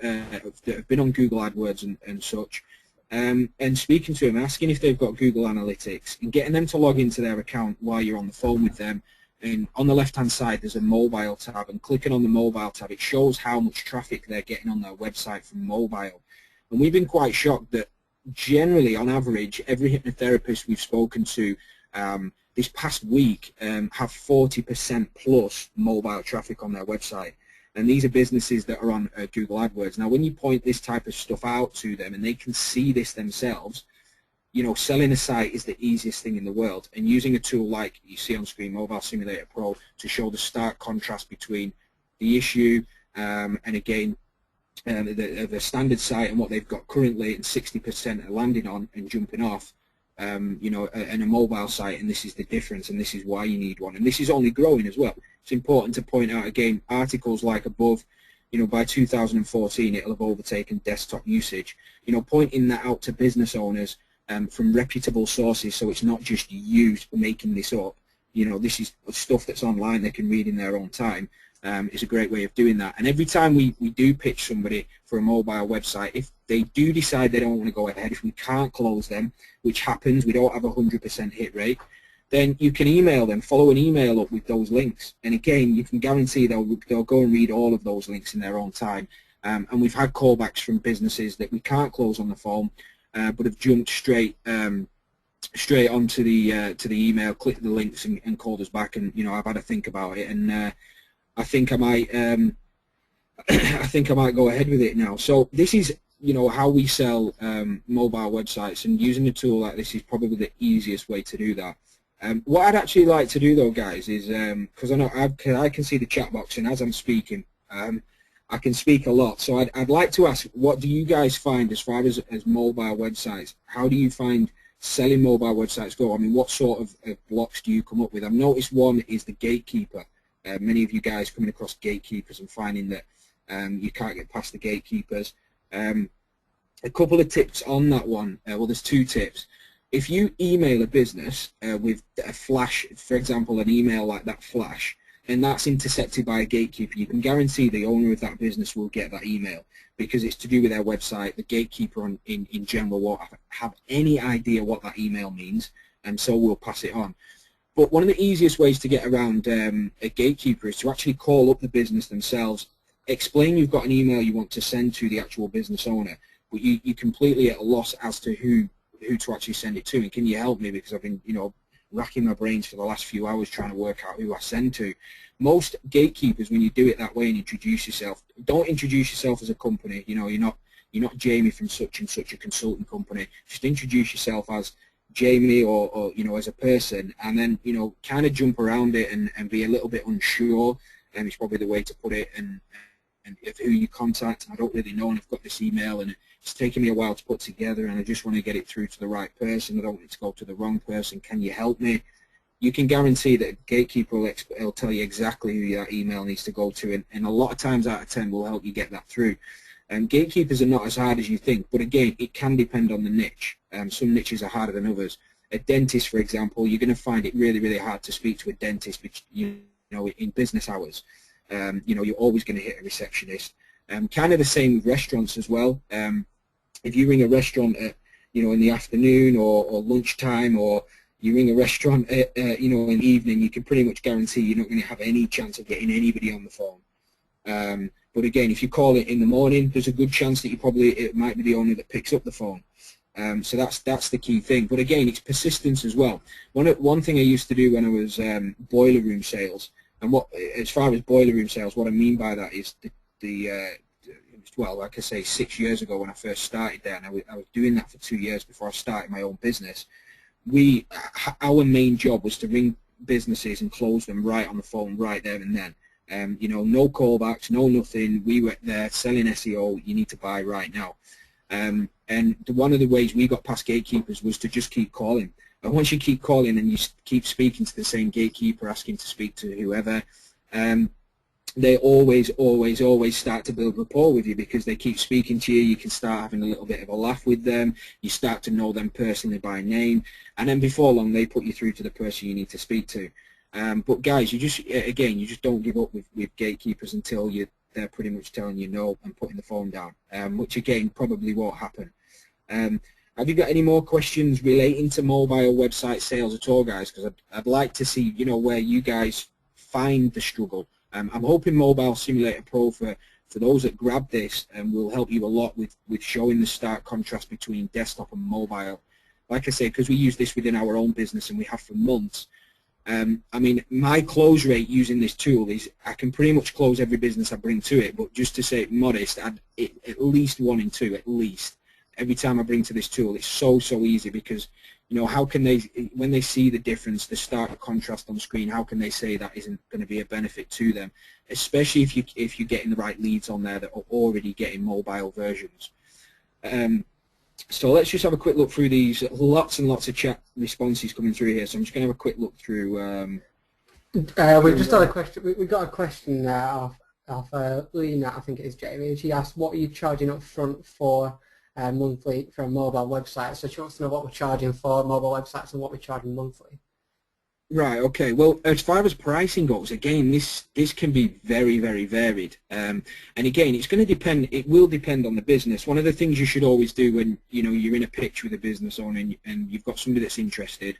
that have been on Google AdWords and such, and speaking to them, asking if they've got Google Analytics, and getting them to log into their account while you're on the phone with them. And on the left-hand side, there's a mobile tab, and clicking on the mobile tab, it shows how much traffic they're getting on their website from mobile. And we've been quite shocked that generally, on average, every hypnotherapist we've spoken to this past week have 40% plus mobile traffic on their website. And these are businesses that are on Google AdWords. Now, when you point this type of stuff out to them and they can see this themselves, you know, selling a site is the easiest thing in the world. And using a tool like you see on screen, Mobile Simulator Pro, to show the stark contrast between the issue and again, the standard site and what they've got currently, and 60% are landing on and jumping off, you know, and a mobile site, and this is the difference, and this is why you need one. And this is only growing as well. It's important to point out again, articles like above, you know, by 2014 it'll have overtaken desktop usage. You know, pointing that out to business owners from reputable sources, so it's not just you making this up. You know, this is stuff that's online they can read in their own time. Is a great way of doing that. And every time we do pitch somebody for a mobile website, if they do decide they don't want to go ahead, if we can't close them, which happens, we don't have a 100% hit rate, then you can email them, follow an email up with those links. And again, you can guarantee they'll go and read all of those links in their own time. And we've had callbacks from businesses that we can't close on the phone, but have jumped straight onto the email, clicked the links, and called us back. And you know, I've had to think about it, and I think I might go ahead with it now. So this is, you know, how we sell mobile websites, and using a tool like this is probably the easiest way to do that. What I'd actually like to do though, guys, is because I know I can see the chat box, and as I'm speaking, I can speak a lot. So I'd like to ask, what do you guys find as far as mobile websites? How do you find selling mobile websites go? I mean, what sort of blocks do you come up with? I've noticed one is the gatekeeper. Many of you guys coming across gatekeepers and finding that you can't get past the gatekeepers. A couple of tips on that one. Well, there's two tips. If you email a business with a flash, for example, an email like that flash, and that's intercepted by a gatekeeper, you can guarantee the owner of that business will get that email, because it's to do with their website. The gatekeeper in general won't have any idea what that email means, and so we'll pass it on. But one of the easiest ways to get around a gatekeeper is to actually call up the business themselves, explain you've got an email you want to send to the actual business owner, but you're completely at a loss as to who to actually send it to, and can you help me, because I've been, you know, racking my brains for the last few hours trying to work out who I send to. Most gatekeepers, when you do it that way and introduce yourself, don't introduce yourself as a company. You know, you're not Jamie from such and such a consulting company. Just introduce yourself as Jamie, or you know, as a person, and then, you know, kind of jump around it and be a little bit unsure, and it's probably the way to put it. And if who you contact, I don't really know, and I've got this email and it's taken me a while to put together, and I just want to get it through to the right person. I don't want it to go to the wrong person. Can you help me? You can guarantee that a gatekeeper will tell you exactly who that email needs to go to, and a lot of times out of 10 will help you get that through. And gatekeepers are not as hard as you think, but again, it can depend on the niche. Some niches are harder than others. a dentist, for example, you're going to find it really, really hard to speak to a dentist, which, you know, in business hours. You know, you're always going to hit a receptionist. Kind of the same with restaurants as well. If you ring a restaurant at, you know, in the afternoon or lunchtime, or you ring a restaurant at, you know, in the evening, you can pretty much guarantee you're not going to have any chance of getting anybody on the phone. But again, if you call it in the morning, there's a good chance that it might be the owner that picks up the phone. So that's the key thing. But again, it's persistence as well. One thing I used to do when I was boiler room sales, and as far as boiler room sales, what I mean by that is well, like I say, 6 years ago when I first started there, and I was doing that for 2 years before I started my own business. Our main job was to ring businesses and close them right on the phone, right there and then. You know, no callbacks, no nothing. We were there selling SEO. You need to buy right now. And one of the ways we got past gatekeepers was to just keep calling. And once you keep calling and you keep speaking to the same gatekeeper, asking to speak to whoever, they always start to build rapport with you, because they keep speaking to you. You can start having a little bit of a laugh with them. You start to know them personally by name, and then before long they put you through to the person you need to speak to. But guys, you just don't give up with gatekeepers until they're pretty much telling you no and putting the phone down, which again probably won't happen. Have you got any more questions relating to mobile website sales at all, guys? Because I'd like to see, you know, where you guys find the struggle. I'm hoping Mobile Simulator Pro, for those that grab this, will help you a lot with showing the stark contrast between desktop and mobile. Like I say, because we use this within our own business and we have for months. I mean, my close rate using this tool is I can pretty much close every business I bring to it, but just to say it modest, at least 1 in 2, at least. Every time I bring to this tool, it's so easy, because, you know, how can they, when they see the difference, the stark contrast on screen, how can they say that isn't going to be a benefit to them, especially if you're getting the right leads on there that are already getting mobile versions. So let's just have a quick look through these. Lots and lots of chat responses coming through here, so I'm just going to have a quick look through. We've just had a question. We got a question off Lena, I think it is, Jamie, and she asked, what are you charging up front for monthly for a mobile website? So she wants to know what we're charging for mobile websites and what we're charging monthly. Right, okay. Well, as far as pricing goes, again, this can be very varied. And again, it's going to depend, it will depend on the business. One of the things you should always do when, you know, you're in a pitch with a business owner and you've got somebody that's interested,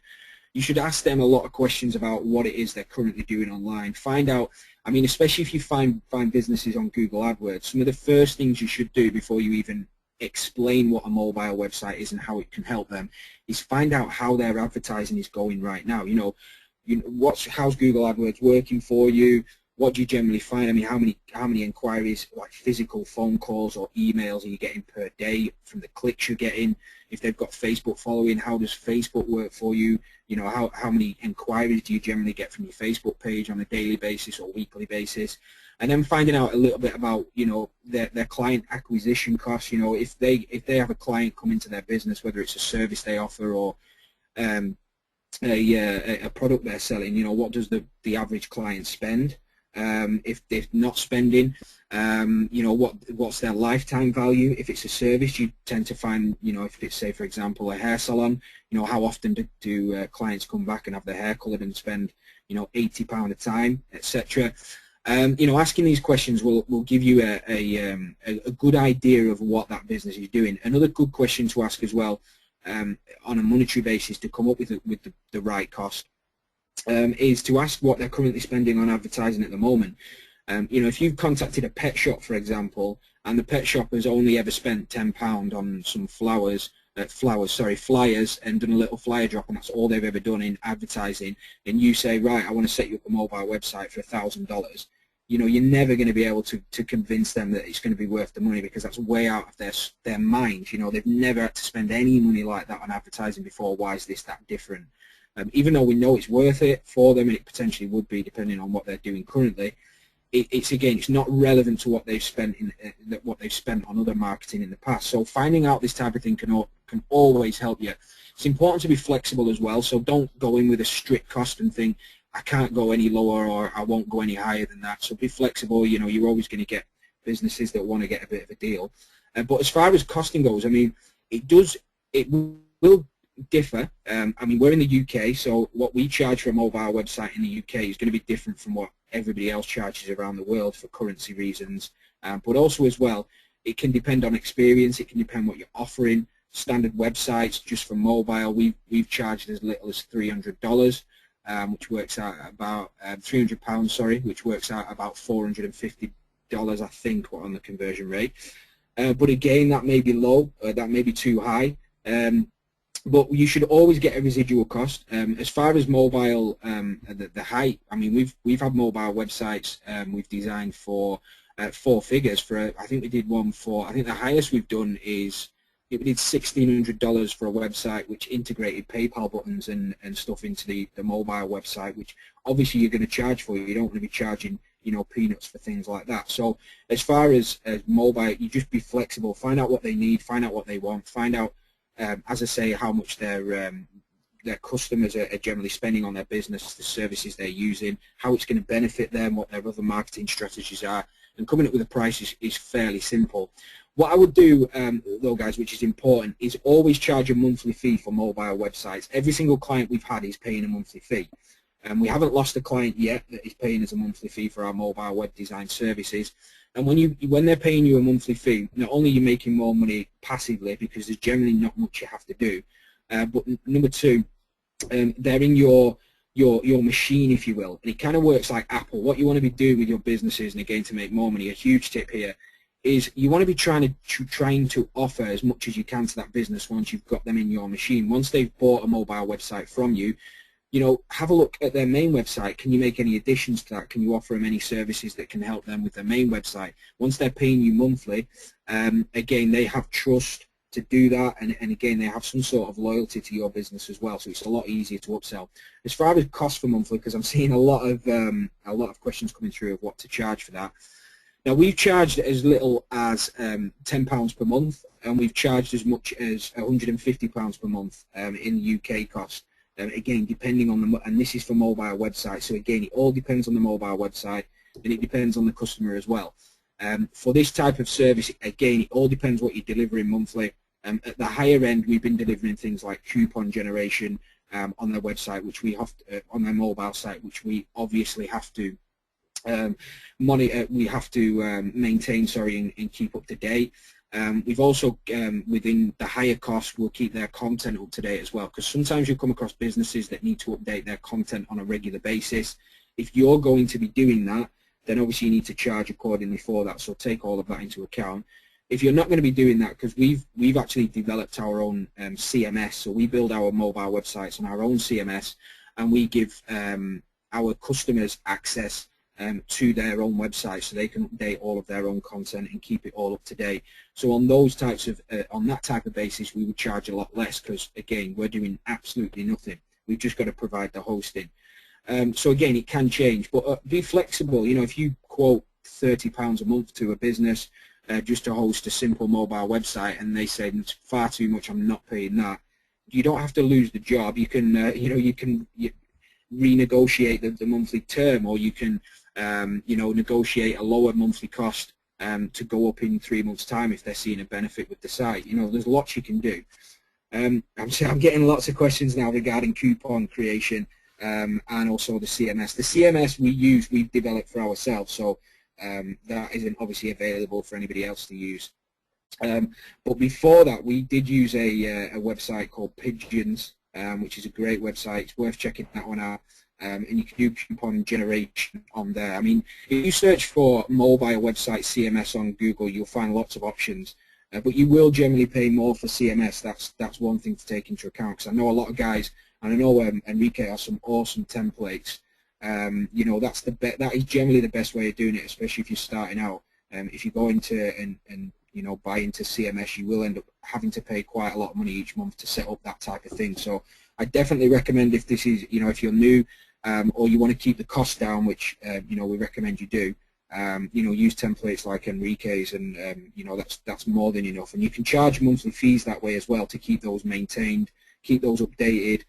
you should ask them a lot of questions about what it is they're currently doing online. Find out, I mean, especially if you find businesses on Google AdWords, some of the first things you should do before you even explain what a mobile website is and how it can help them is find out how their advertising is going right now. You know, how's Google AdWords working for you? What do you generally find? I mean, how many inquiries, like physical phone calls or emails, are you getting per day from the clicks you're getting? If they've got Facebook following, how does Facebook work for you? You know, how many inquiries do you generally get from your Facebook page on a daily basis or weekly basis? And then finding out a little bit about, you know, their client acquisition costs. You know, if they have a client come into their business, whether it's a service they offer or a product they're selling, you know, what does the average client spend? If they're not spending, you know, what's their lifetime value? If it's a service, you tend to find, you know, if it's, say, for example, a hair salon, you know, how often do clients come back and have their hair colored and spend, you know, £80 a time, etc. You know, asking these questions will give you a good idea of what that business is doing. Another good question to ask as well, on a monetary basis to come up with the right cost, is to ask what they're currently spending on advertising at the moment. You know, if you've contacted a pet shop, for example, and the pet shop has only ever spent £10 on some flyers, and done a little flyer drop, and that's all they've ever done in advertising, and you say, right, I want to set you up a mobile website for $1,000, you know, you're never going to be able to convince them that it's going to be worth the money, because that's way out of their mind. You know, they've never had to spend any money like that on advertising before. Why is this that different? Even though we know it's worth it for them, and it potentially would be depending on what they're doing currently, it's not relevant to what they've spent on other marketing in the past. So finding out this type of thing can always help you. It's important to be flexible as well. So don't go in with a strict cost and think, I can't go any lower or I won't go any higher than that. So be flexible. You know, you're always going to get businesses that want to get a bit of a deal. But as far as costing goes, I mean, it will differ. I mean, we're in the UK, so what we charge for a mobile website in the UK is going to be different from what everybody else charges around the world for currency reasons. But also as well, it can depend on experience. It can depend what you're offering. Standard websites just for mobile, we've charged as little as $300, which works out about £300, sorry, which works out about $450, I think, on the conversion rate. But again, that may be low, that may be too high. But you should always get a residual cost. As far as mobile, the height, I mean, we've had mobile websites we've designed for 4 figures. For I think we did one for, I think the highest we've done is, we did $1,600 for a website which integrated PayPal buttons and stuff into the mobile website, which obviously you're going to charge for. You don't want to be charging, you know, peanuts for things like that. So as far as mobile, you just be flexible. Find out what they need. Find out what they want. Find out, as I say, how much their customers are generally spending on their business, the services they're using, how it's going to benefit them, what their other marketing strategies are, and coming up with a price is fairly simple. What I would do, though, guys, which is important, is always charge a monthly fee for mobile websites. Every single client we've had is paying a monthly fee. We haven't lost a client yet that is paying us a monthly fee for our mobile web design services. And when they're paying you a monthly fee, not only are you making more money passively because there's generally not much you have to do, but number two, they're in your machine, if you will. And it kind of works like Apple. What you want to be doing with your businesses, and again to make more money, a huge tip here, is you want to be trying to offer as much as you can to that business once you've got them in your machine. Once they've bought a mobile website from you, you know, have a look at their main website. Can you make any additions to that? Can you offer them any services that can help them with their main website? Once they're paying you monthly, again, they have trust to do that, and again, they have some sort of loyalty to your business as well, so it's a lot easier to upsell. As far as cost for monthly, because I'm seeing a lot of questions coming through of what to charge for that. Now, we've charged as little as £10 per month, and we've charged as much as £150 per month in the UK cost. Again, depending on and this is for mobile websites, so again, it all depends on the mobile website, and it depends on the customer as well. For this type of service, again, it all depends what you're delivering monthly. At the higher end, we've been delivering things like coupon generation on their website, which we have to, on their mobile site, which we obviously have to maintain, sorry, and keep up to date. We've also, within the higher cost, we'll keep their content up to date as well, because sometimes you'll come across businesses that need to update their content on a regular basis. If you're going to be doing that, then obviously you need to charge accordingly for that, so take all of that into account. If you're not going to be doing that, because we've actually developed our own CMS, so we build our mobile websites on our own CMS, and we give our customers access to their own website, so they can update all of their own content and keep it all up to date. So on those types of on that type of basis, we would charge a lot less, because again, we're doing absolutely nothing. We've just got to provide the hosting. So again, it can change, but be flexible. You know, if you quote £30 a month to a business just to host a simple mobile website, and they say it's far too much, I'm not paying that, you don't have to lose the job. You can, you can renegotiate the monthly term, or you can, negotiate a lower monthly cost to go up in 3 months' time if they're seeing a benefit with the site. You know, there's lots you can do. I'm getting lots of questions now regarding coupon creation and also the CMS. The CMS we've developed for ourselves, so that isn't obviously available for anybody else to use. But before that, we did use a website called Pigeons, which is a great website. It's worth checking that one out. And you can do coupon generation on there. I mean, if you search for mobile website CMS on Google, you'll find lots of options. But you will generally pay more for CMS. That's one thing to take into account, because I know a lot of guys, and I know Enrique has some awesome templates. You know, that is generally the best way of doing it, especially if you're starting out. If you go into and buy into CMS, you will end up having to pay quite a lot of money each month to set up that type of thing. So I definitely recommend, if this is, if you're new or you want to keep the cost down, which we recommend you do, use templates like Enrique's, and that's more than enough. And you can charge monthly fees that way as well to keep those maintained, keep those updated,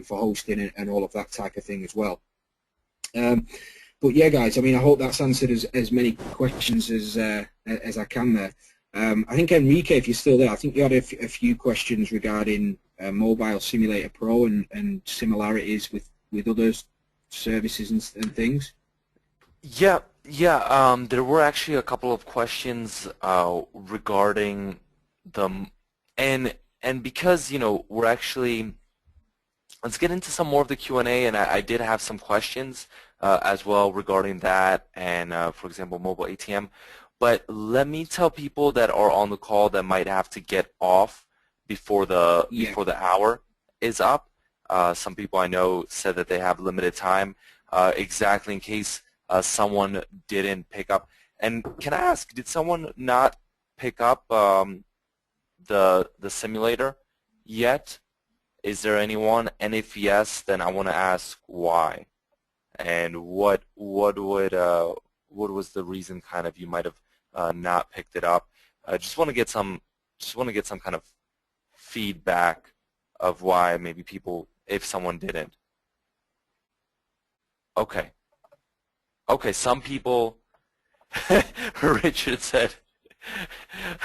for hosting and all of that type of thing as well. But yeah, guys, I mean, I hope that's answered as many questions as I can there. I think Enrique, if you're still there, I think you had a few questions regarding Mobile Simulator Pro and similarities with other services and things? Yeah, yeah. There were actually a couple of questions regarding them, and because we're actually, let's get into some more of the Q&A, and I did have some questions as well regarding that, and for example, mobile ATM. But let me tell people that are on the call that might have to get off before the hour is up. Some people I know said that they have limited time, exactly in case someone didn't pick up. And can I ask, did someone not pick up the simulator yet? Is there anyone? And if yes, then I want to ask why, and what was the reason kind of you might have not picked it up. I just want to get some kind of feedback of why maybe people, if someone didn't. Okay. Okay, some people, Richard said,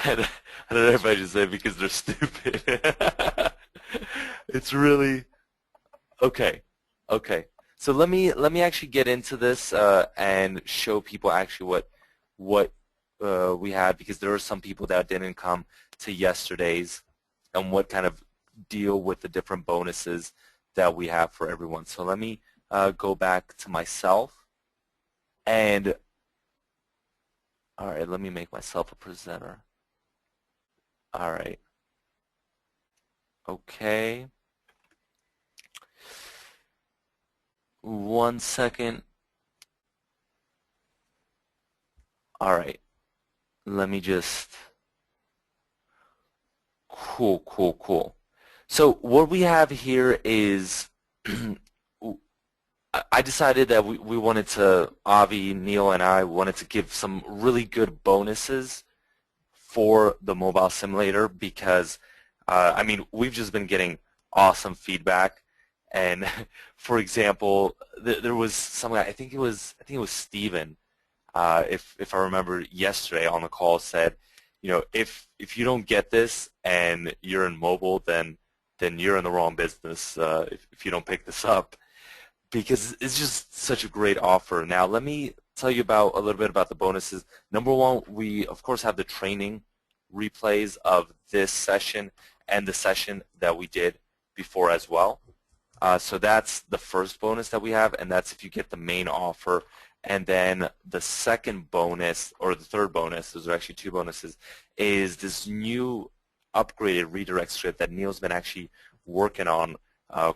I don't know if I should say because they're stupid. It's really, okay, okay. So let me actually get into this and show people actually what we had, because there are some people that didn't come to yesterday's, and what kind of deal with the different bonuses that we have for everyone. So let me go back to myself, and all right, let me make myself a presenter. All right. Okay. 1 second. All right. Let me just, cool. So what we have here is I decided that we wanted to, Avi, Neil, and I wanted to give some really good bonuses for the mobile simulator because, I mean, we've just been getting awesome feedback. And for example, there was some guy, I think it was Steven, if I remember yesterday on the call, said, if you don't get this and you're in mobile, then you're in the wrong business if you don't pick this up, because it's just such a great offer. Now let me tell you a little bit about the bonuses. Number one, we of course have the training replays of this session and the session that we did before as well. So that's the first bonus that we have, and that's if you get the main offer. And then the second bonus, or the third bonus, those are actually two bonuses, is this new upgraded redirect script that Neil's been actually working on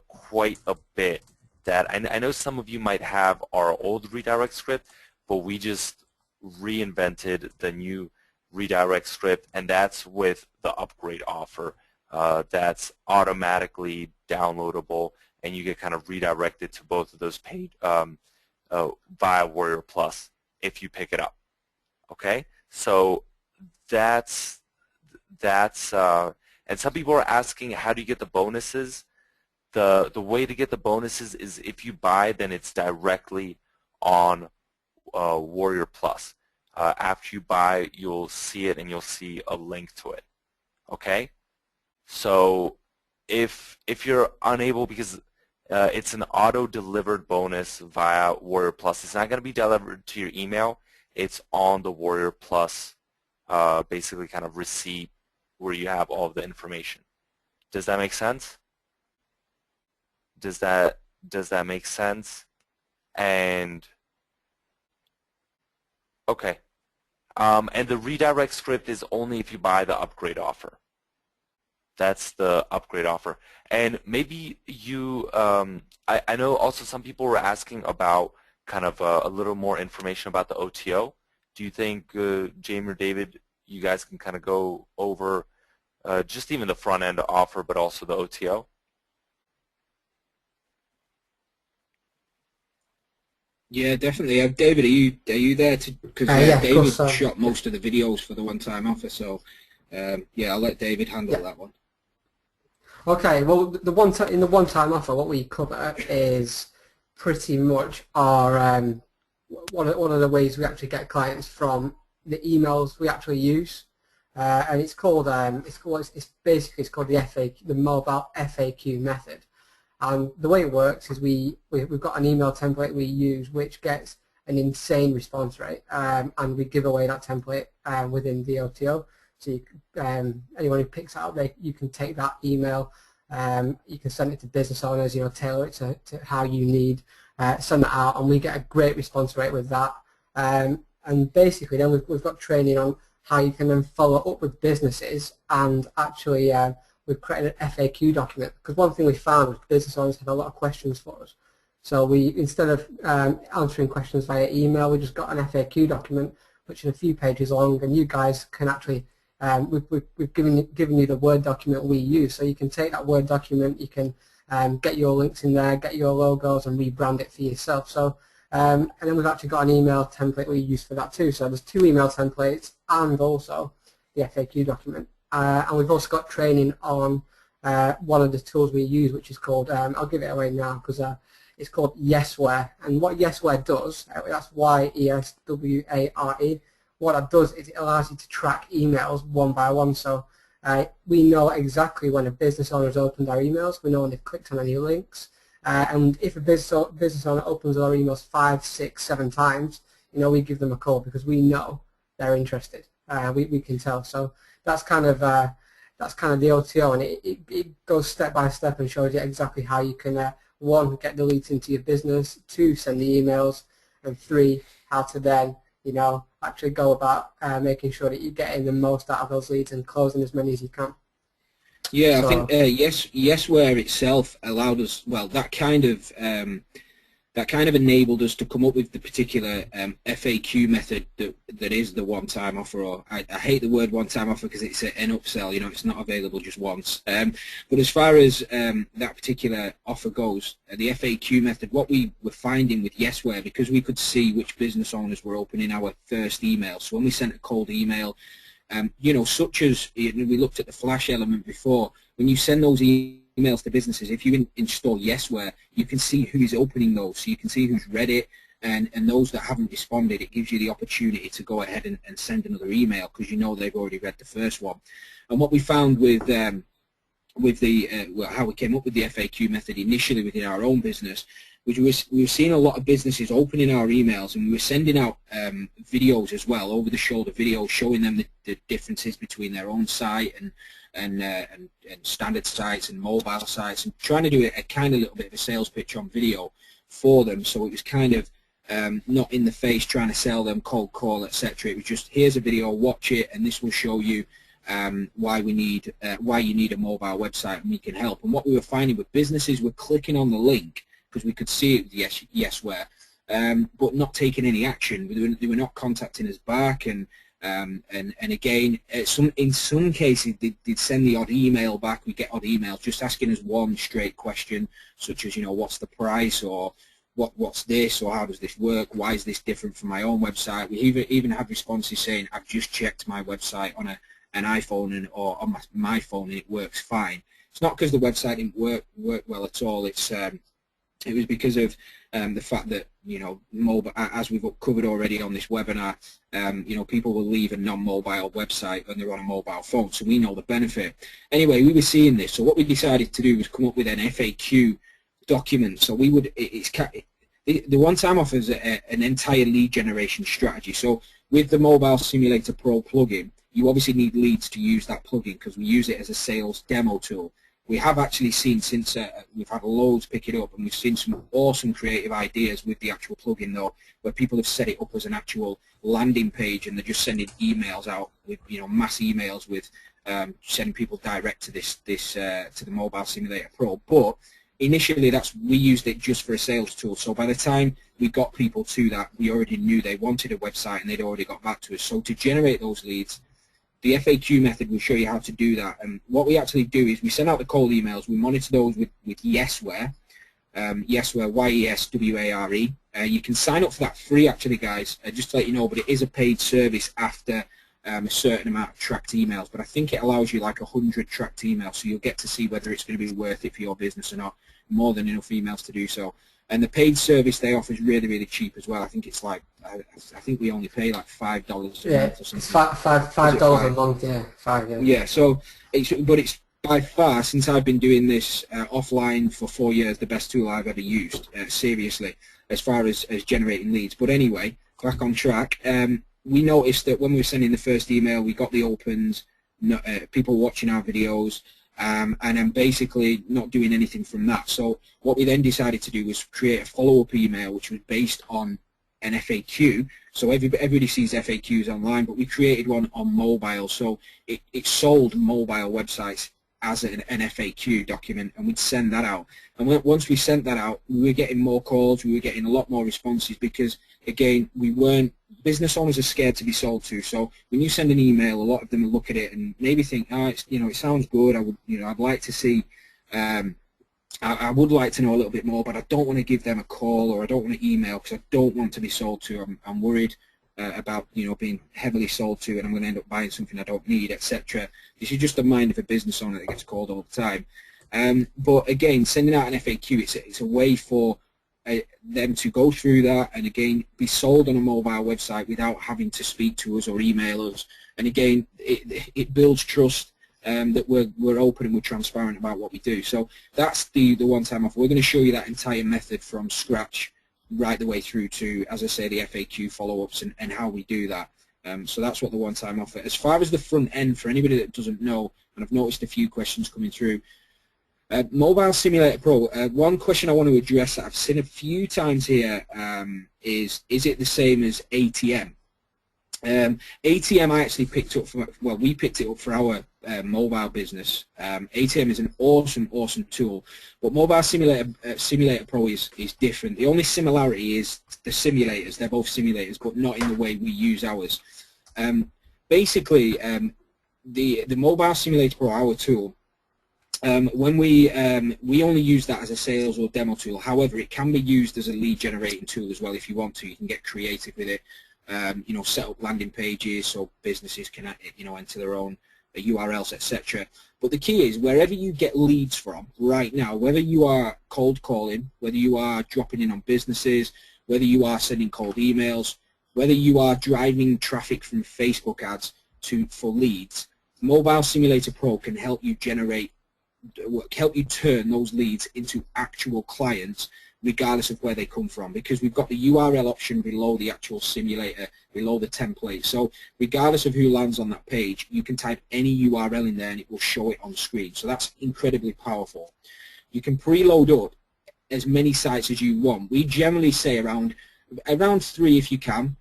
quite a bit. That I know some of you might have our old redirect script, but we just reinvented the new redirect script, and that's with the upgrade offer. That's automatically downloadable, and you get kind of redirected to both of those paid via Warrior Plus if you pick it up. Okay, so that's and some people are asking, how do you get the bonuses? The way to get the bonuses is if you buy, then it's directly on Warrior Plus. After you buy, you'll see it, and you'll see a link to it. Okay, so if you're unable, because it's an auto-delivered bonus via Warrior Plus. It's not going to be delivered to your email. It's on the Warrior Plus, basically kind of receipt where you have all of the information. Does that make sense? Does that make sense? And okay. And the redirect script is only if you buy the upgrade offer. That's the upgrade offer. And maybe you, I know also some people were asking about kind of a little more information about the OTO. Do you think, Jamie or David, you guys can kind of go over just even the front end offer, but also the OTO? Yeah, definitely. David, are you there? Because yeah, David shot most of the videos for the one-time offer, so yeah, I'll let David handle that one. Okay, well, in the one-time offer, what we cover is pretty much our one of the ways we actually get clients from the emails we actually use. and it's called it's called the FAQ, the mobile FAQ method. And the way it works is we've got an email template we use which gets an insane response rate, and we give away that template within the OTO. So anyone who picks that up, you can take that email, you can send it to business owners, tailor it to how you need, send that out, and we get a great response rate with that. And basically then we've got training on how you can then follow up with businesses, and actually we've created an FAQ document, because one thing we found was business owners had a lot of questions for us. So we, instead of answering questions via email, we just got an FAQ document which is a few pages long, and you guys can actually, we've given you the Word document we use, so you can take that Word document, you can get your links in there, get your logos and rebrand it for yourself. So and then we've actually got an email template we use for that too. So there's 2 email templates and also the FAQ document. And we've also got training on one of the tools we use, which is called, I'll give it away now because it's called Yesware. And what Yesware does, that's YESWARE, what that does is it allows you to track emails one by one. So we know exactly when a business owner has opened our emails, we know when they've clicked on any links, and if a business owner opens our emails 5, 6, 7 times, we give them a call because we know they're interested. We can tell. So that's kind of the OTO, and it goes step by step and shows you exactly how you can 1, get the leads into your business, 2, send the emails, and 3, how to then actually go about making sure that you're getting the most out of those leads and closing as many as you can. Yeah, so, I think Yesware itself allowed us, well, that kind of enabled us to come up with the particular FAQ method that is the one-time offer. Or I hate the word one-time offer because it's an upsell. It's not available just once. But as far as that particular offer goes, the FAQ method, what we were finding with Yesware, because we could see which business owners were opening our first email. So when we sent a cold email, such as we looked at the flash element before, when you send those emails to businesses, if you install Yesware, you can see who is opening those, so you can see who's read it, and those that haven't responded, it gives you the opportunity to go ahead and send another email because they've already read the first one. And what we found with the how we came up with the FAQ method initially within our own business, which we were seeing a lot of businesses opening our emails, and we were sending out videos as well, over-the-shoulder videos, showing them the differences between their own site and standard sites and mobile sites, and trying to do a kind of little bit of a sales pitch on video for them. So it was kind of not in the face trying to sell them, cold call, etc. It was just, here's a video, watch it, and this will show you why you need a mobile website, and we can help. And what we were finding with businesses were clicking on the link because we could see it with Yesware, but not taking any action. They were not contacting us back, and again, in some cases they'd send the odd email back. We get odd emails just asking us one straight question, such as what's the price, or what's this, or how does this work, why is this different from my own website. We even had responses saying, I've just checked my website on an iPhone or on my phone and it works fine. It's not because the website didn't work well at all. It was because of the fact that mobile, as we've covered already on this webinar, people will leave a non-mobile website when they're on a mobile phone, so we know the benefit. Anyway, we were seeing this, so what we decided to do was come up with an FAQ document. So we would, the one-time offer is an entire lead generation strategy. So with the Mobile Simulator Pro plugin, you obviously need leads to use that plugin because we use it as a sales demo tool. We have actually seen, since we've had loads pick it up, and we've seen some awesome creative ideas with the actual plugin though, where people have set it up as an actual landing page, and they're just sending emails out with mass emails with sending people direct to to the Mobile Simulator Pro. But initially we used it just for a sales tool, so by the time we got people to that, we already knew they wanted a website and they'd already got back to us. So to generate those leads, the FAQ method will show you how to do that. And what we actually do is we send out the cold emails, we monitor those with Yesware, Yesware, YESWARE. You can sign up for that free actually, guys, just to let you know, but it is a paid service after a certain amount of tracked emails, but I think it allows you like 100 tracked emails, so you'll get to see whether it's going to be worth it for your business or not, more than enough emails to do so. And the paid service they offer is really, really cheap as well. I think it's like I think we only pay like $5 a month or something. It's $5 a month. Yeah, Yeah. So it's by far, since I've been doing this offline for 4 years, the best tool I've ever used. Seriously, as far as generating leads. But anyway, back on track. We noticed that when we were sending the first email, we got the opens, people watching our videos, and then basically not doing anything from that. So what we then decided to do was create a follow-up email, which was based on an FAQ. So everybody sees FAQs online, but we created one on mobile. So it sold mobile websites as an FAQ document, and we'd send that out. And once we sent that out, we were getting more calls, we were getting a lot more responses, because again, business owners are scared to be sold to. So when you send an email, a lot of them will look at it and maybe think, it sounds good. I'd like to see, I would like to know a little bit more, but I don't want to give them a call, or I don't want to email because I don't want to be sold to. I'm worried about being heavily sold to, and I'm going to end up buying something I don't need, etc. This is just the mind of a business owner that gets called all the time. But again, sending out an FAQ, it's a way for them to go through that and again be sold on a mobile website without having to speak to us or email us. And again, it builds trust that we're open and we're transparent about what we do. So that's the one-time offer. We're going to show you that entire method from scratch, right the way through to, as I say, the FAQ follow-ups and how we do that. So that's what the one-time offer. As far as the front end, for anybody that doesn't know, and I've noticed a few questions coming through, Mobile Simulator Pro, one question I want to address that I've seen a few times here is it the same as ATM? ATM I actually picked up we picked it up for our mobile business. ATM is an awesome tool, but Mobile Simulator Pro is different. The only similarity is the simulators. They're both simulators, but not in the way we use ours. Basically, the Mobile Simulator Pro, our tool, when we only use that as a sales or demo tool. However, it can be used as a lead generating tool as well if you want to. You can get creative with it. Set up landing pages so businesses can enter their own URLs, etc. But the key is, wherever you get leads from right now, whether you are cold calling, whether you are dropping in on businesses, whether you are sending cold emails, whether you are driving traffic from Facebook ads for leads, Mobile Simulator Pro can help you turn those leads into actual clients, regardless of where they come from, because we've got the URL option below the actual simulator, below the template. So regardless of who lands on that page, you can type any URL in there and it will show it on screen. So that's incredibly powerful. You can preload up as many sites as you want. We generally say around 3 if you can,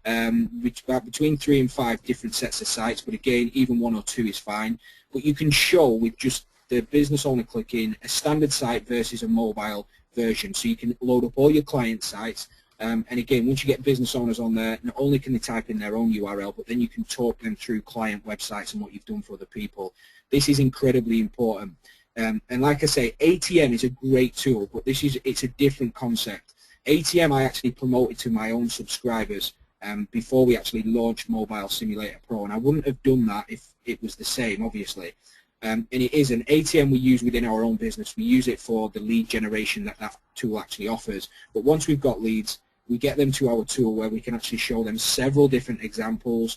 between 3 and 5 different sets of sites, but again, even 1 or 2 is fine. But you can show with just the business owner clicking a standard site versus a mobile version, so you can load up all your client sites, and again, once you get business owners on there, not only can they type in their own URL, but then you can talk them through client websites and what you've done for other people. This is incredibly important, and like I say, ATM is a great tool, but it's a different concept. ATM I actually promoted to my own subscribers before we actually launched Mobile Simulator Pro, and I wouldn't have done that if it was the same, obviously. And it is an ATM we use within our own business. We use it for the lead generation that tool actually offers. But once we've got leads, we get them to our tool where we can actually show them several different examples.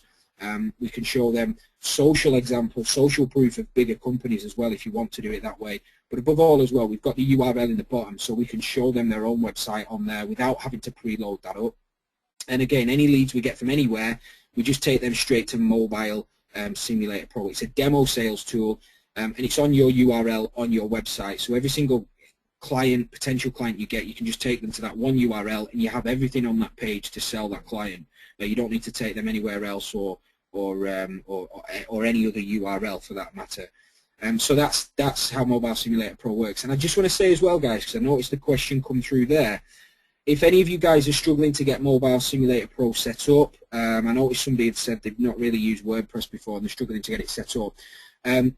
We can show them social examples, social proof of bigger companies as well if you want to do it that way. But above all as well, we've got the URL in the bottom, so we can show them their own website on there without having to preload that up. And again, any leads we get from anywhere, we just take them straight to Mobile Simulator Pro. It's a demo sales tool, and it's on your URL on your website. So every single potential client you get, you can just take them to that one URL, and you have everything on that page to sell that client. You don't need to take them anywhere else or any other URL for that matter. So that's how Mobile Simulator Pro works. And I just want to say as well, guys, because I noticed the question come through there, if any of you guys are struggling to get Mobile Simulator Pro set up, I noticed somebody had said they've not really used WordPress before and they're struggling to get it set up.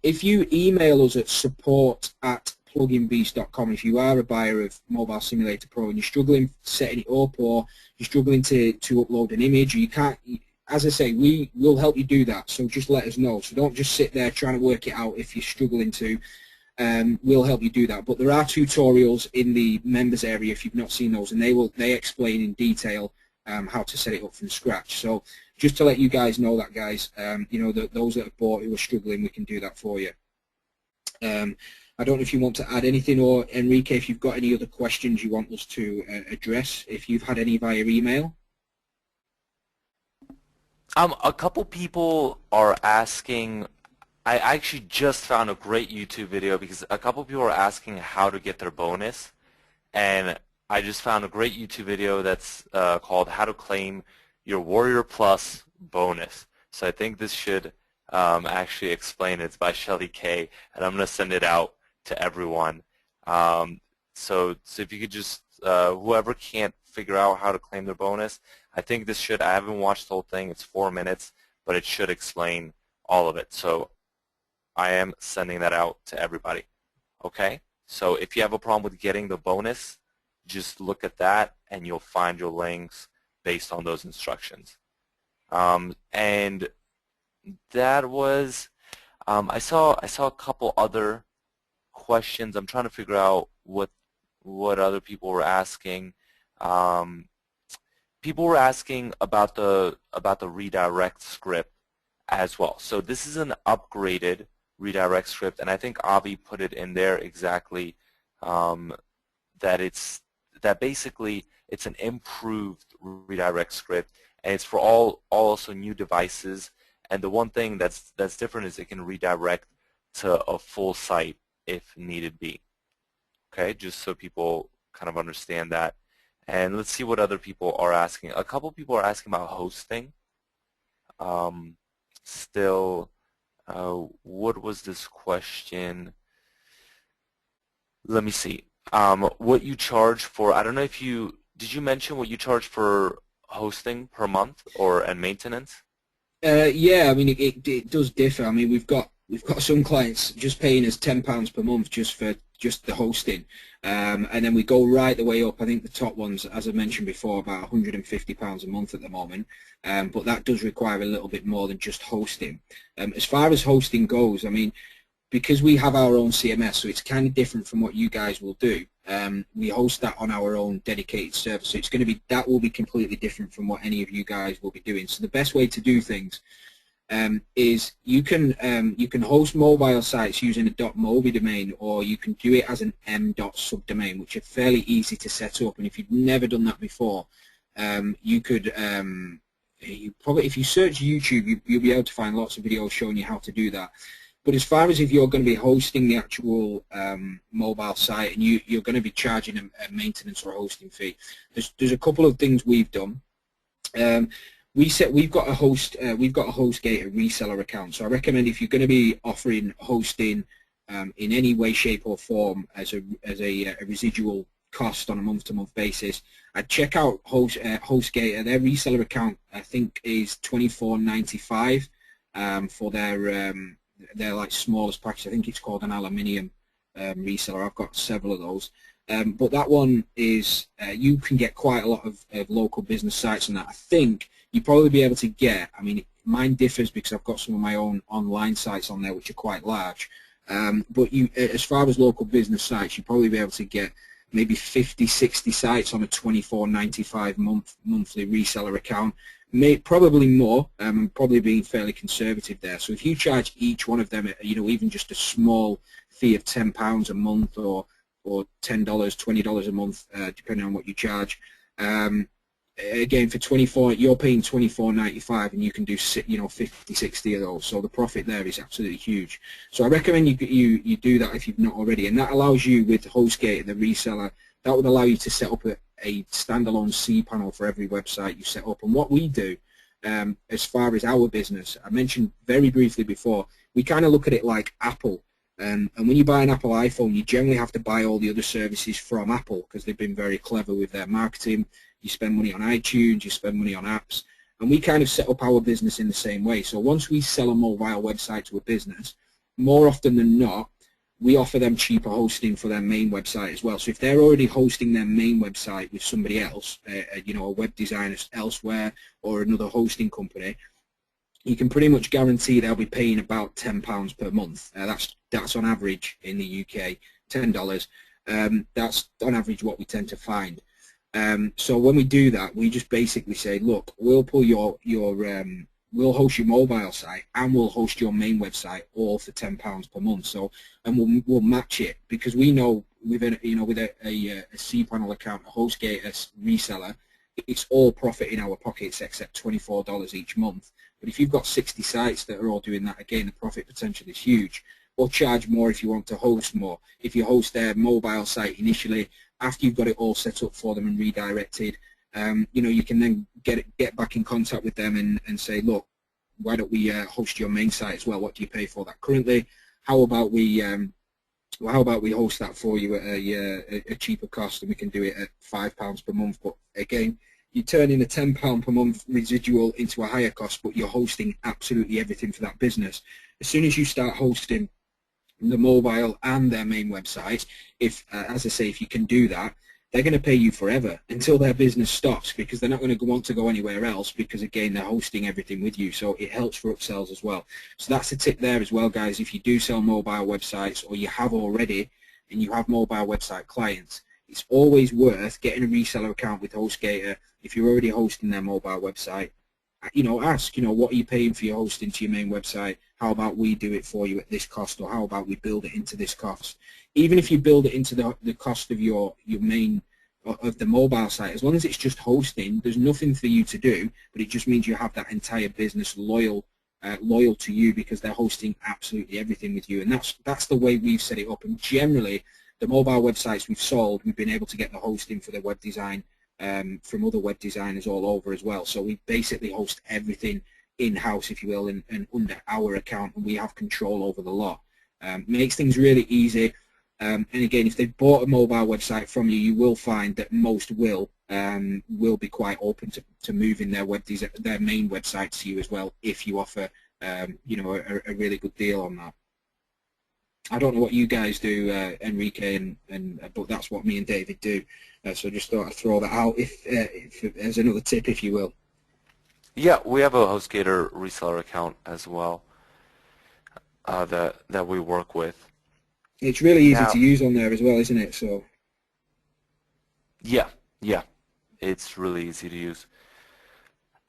If you email us at support@pluginbeast.com, if you are a buyer of Mobile Simulator Pro and you're struggling setting it up, or you're struggling to upload an image, or you can't, as I say, we will help you do that. So just let us know. So don't just sit there trying to work it out if you're struggling to. We'll help you do that. But there are tutorials in the members area if you've not seen those, and they explain in detail how to set it up from scratch. So just to let you guys know that, guys, you know, that those that have bought who are struggling, we can do that for you. I don't know if you want to add anything, or Enrique, if you've got any other questions you want us to address, if you've had any via email. A couple people are asking. I actually just found a great YouTube video because a couple people are asking how to get their bonus, and I just found a great YouTube video that's called "How to Claim Your Warrior Plus Bonus." So I think this should actually explain it. It's by Shelly K, and I'm going to send it out to everyone. So if you could just, whoever can't figure out how to claim their bonus, I think this should, I haven't watched the whole thing, it's 4 minutes, but it should explain all of it. So I am sending that out to everybody. Okay? So if you have a problem with getting the bonus, just look at that and you'll find your links based on those instructions. And that was, I saw a couple other questions. I'm trying to figure out what other people were asking. People were asking about the redirect script as well. So this is an upgraded redirect script, and I think Avi put it in there exactly, that basically it's an improved redirect script, and it's for all also new devices. And the one thing that's different is it can redirect to a full site if needed be. Okay, just so people kind of understand that. And let's see what other people are asking. A couple people are asking about hosting. What was this question? Let me see. What you charge for, I don't know if did you mention what you charge for hosting per month and maintenance? Yeah, I mean, it does differ. I mean, we've got some clients just paying us £10 per month just for the hosting, and then we go right the way up. I think the top ones, as I mentioned before, about £150 a month at the moment, but that does require a little bit more than just hosting. As far as hosting goes, I mean, because we have our own CMS, so it's kind of different from what you guys will do. We host that on our own dedicated server, so that will be completely different from what any of you guys will be doing. So the best way to do things is you can host mobile sites using a .mobi domain, or you can do it as an m.subdomain, which are fairly easy to set up. And if you've never done that before, you could if you search YouTube, you'll be able to find lots of videos showing you how to do that. But as far as if you're going to be hosting the actual mobile site and you're going to be charging a maintenance or a hosting fee, there's a couple of things we've done. We've got a HostGator reseller account. So I recommend, if you're going to be offering hosting in any way, shape, or form as a residual cost on a month-to-month basis, I'd check out HostGator. Their reseller account, I think, is $24.95 for their like smallest package. I think it's called an aluminium reseller. I've got several of those. But that one is, you can get quite a lot of local business sites on that. I think you'll probably be able to get, I mean, mine differs because I've got some of my own online sites on there which are quite large. But as far as local business sites, you'll probably be able to get maybe 50, 60 sites on a $24.95 monthly reseller account. Probably more. I'm probably being fairly conservative there. So if you charge each one of them, even just a small fee of £10 a month or $10, $20 a month, depending on what you charge. Again, for 24, you're paying $24.95, and you can do 50, 60 of those. So the profit there is absolutely huge. So I recommend you do that if you've not already, and that allows you, with HostGator, the reseller, that would allow you to set up a standalone cPanel for every website you set up. And what we do, as far as our business, I mentioned very briefly before, we kind of look at it like Apple. And when you buy an Apple iPhone, you generally have to buy all the other services from Apple because they've been very clever with their marketing. You spend money on iTunes, you spend money on apps, and we kind of set up our business in the same way. So once we sell a mobile website to a business, more often than not, we offer them cheaper hosting for their main website as well. So if they're already hosting their main website with somebody else, a web designer elsewhere or another hosting company, you can pretty much guarantee they'll be paying about £10 per month. That's on average in the UK, $10. That's on average what we tend to find. So when we do that, we just basically say, look, we'll pull we'll host your mobile site and we'll host your main website all for £10 per month. So, and we'll match it because we know with a cPanel account, a HostGator reseller, it's all profit in our pockets except $24 each month. But if you've got 60 sites that are all doing that, again, the profit potential is huge. Or charge more if you want to host more. If you host their mobile site initially, after you've got it all set up for them and redirected, you can then get back in contact with them and say, look, why don't we host your main site as well? What do you pay for that currently? How about we host that for you at a cheaper cost, and we can do it at £5 per month. But again, you turn in a £10 per month residual into a higher cost, but you're hosting absolutely everything for that business. As soon as you start hosting the mobile and their main website, as I say, if you can do that, they're going to pay you forever until their business stops, because they're not going to want to go anywhere else, because again, they're hosting everything with you. So it helps for upsells as well. So that's a tip there as well, guys. If you do sell mobile websites, or you have already and you have mobile website clients, it's always worth getting a reseller account with HostGator. If you're already hosting their mobile website, ask, what are you paying for your hosting to your main website? How about we do it for you at this cost, or how about we build it into this cost? Even if you build it into the cost of your main, of the mobile site, as long as it's just hosting, there's nothing for you to do, but it just means you have that entire business loyal to you, because they're hosting absolutely everything with you. And that's the way we've set it up. And generally, the mobile websites we've sold, we've been able to get the hosting for the web design from other web designers all over as well. So we basically host everything in-house, if you will, and under our account, and we have control over the lot. Makes things really easy. And again, if they've bought a mobile website from you, you will find that most will be quite open to moving their main website to you as well, if you offer a really good deal on that. I don't know what you guys do, Enrique, but that's what me and David do. So just thought I'd throw that out if as another tip, if you will. Yeah, we have a HostGator reseller account as well that we work with. It's really easy to use on there as well, isn't it? So. Yeah, it's really easy to use.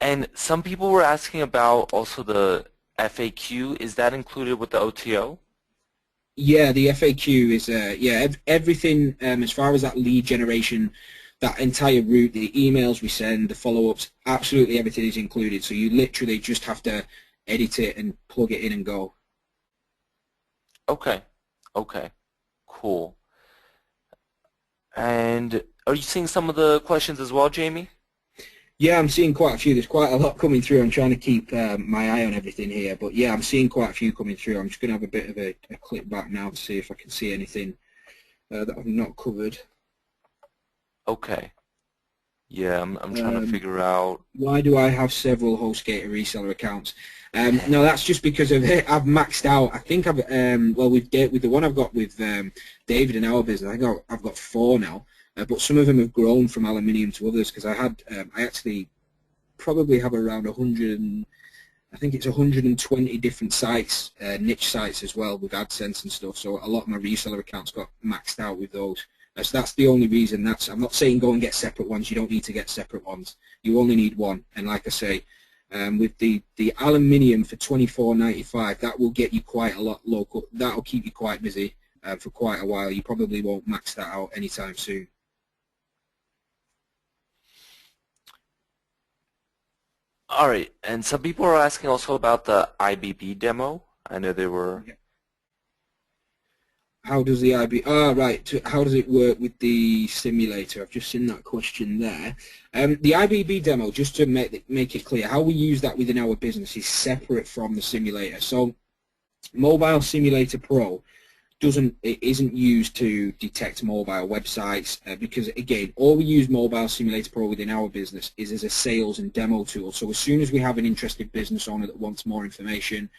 And some people were asking about also the FAQ. Is that included with the OTO? Yeah, the FAQ is everything as far as that lead generation, that entire route, the emails we send, the follow-ups, absolutely everything is included. So you literally just have to edit it and plug it in and go. Okay, cool. And are you seeing some of the questions as well, Jamie? Yeah, I'm seeing quite a few. There's quite a lot coming through. I'm trying to keep my eye on everything here. But yeah, I'm seeing quite a few coming through. I'm just going to have a bit of a click back now to see if I can see anything that I've not covered. Okay. Yeah, I'm trying to figure out. Why do I have several HostGator reseller accounts? No, that's just because of it. I've maxed out. I think I've with the one I've got with David in our business, I've got 4 now. But some of them have grown from aluminium to others, because I actually probably have around 100. I think it's 120 different sites, niche sites as well, with AdSense and stuff. So a lot of my reseller accounts got maxed out with those. So that's the only reason. I'm not saying go and get separate ones. You don't need to get separate ones. You only need one. And like I say, with the aluminium for $24.95, that will get you quite a lot local. That'll keep you quite busy for quite a while. You probably won't max that out anytime soon. All right, and some people are asking also about the IBB demo. I know they were. Yeah. How does the how does it work with the simulator? I've just seen that question there. The IBB demo, just to make it clear, how we use that within our business is separate from the simulator. So, Mobile Simulator Pro isn't used to detect mobile websites because, again, all we use Mobile Simulator Pro within our business is as a sales and demo tool. So as soon as we have an interested business owner that wants more information,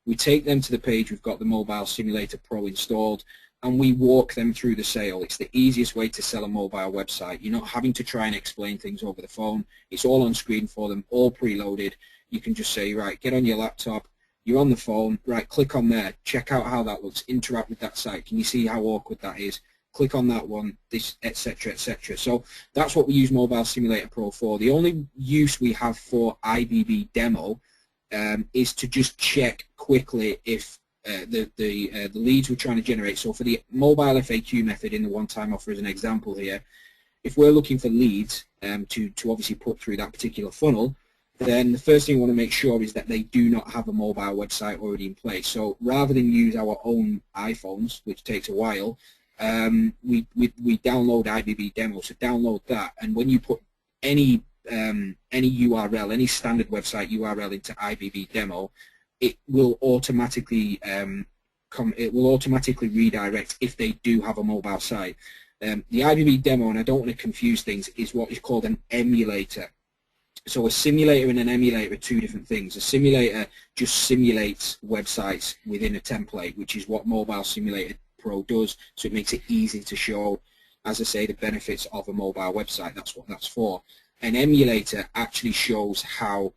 we take them to the page, we've got the Mobile Simulator Pro installed, and we walk them through the sale. It's the easiest way to sell a mobile website. You're not having to try and explain things over the phone. It's all on screen for them, all preloaded. You can just say, right, get on your laptop, you're on the phone, right, click on there, check out how that looks, interact with that site. Can you see how awkward that is? click on that one, this, etc., etc. So that's what we use Mobile Simulator Pro for. The only use we have for IBB Demo is to just check quickly if the leads we're trying to generate. So for the mobile FAQ method in the one-time offer as an example here, if we're looking for leads to obviously put through that particular funnel, then the first thing we want to make sure is that they do not have a mobile website already in place. So rather than use our own iPhones, which takes a while, we download IBB Demo. So download that, and when you put any URL, any standard website URL into IBB Demo, it will automatically redirect if they do have a mobile site. The IBB Demo, and I don't want to confuse things, is what is called an emulator. So a simulator and an emulator are two different things. A simulator just simulates websites within a template, which is what Mobile Simulator Pro does, so it makes it easy to show, as I say, the benefits of a mobile website. That's what that's for. An emulator actually shows how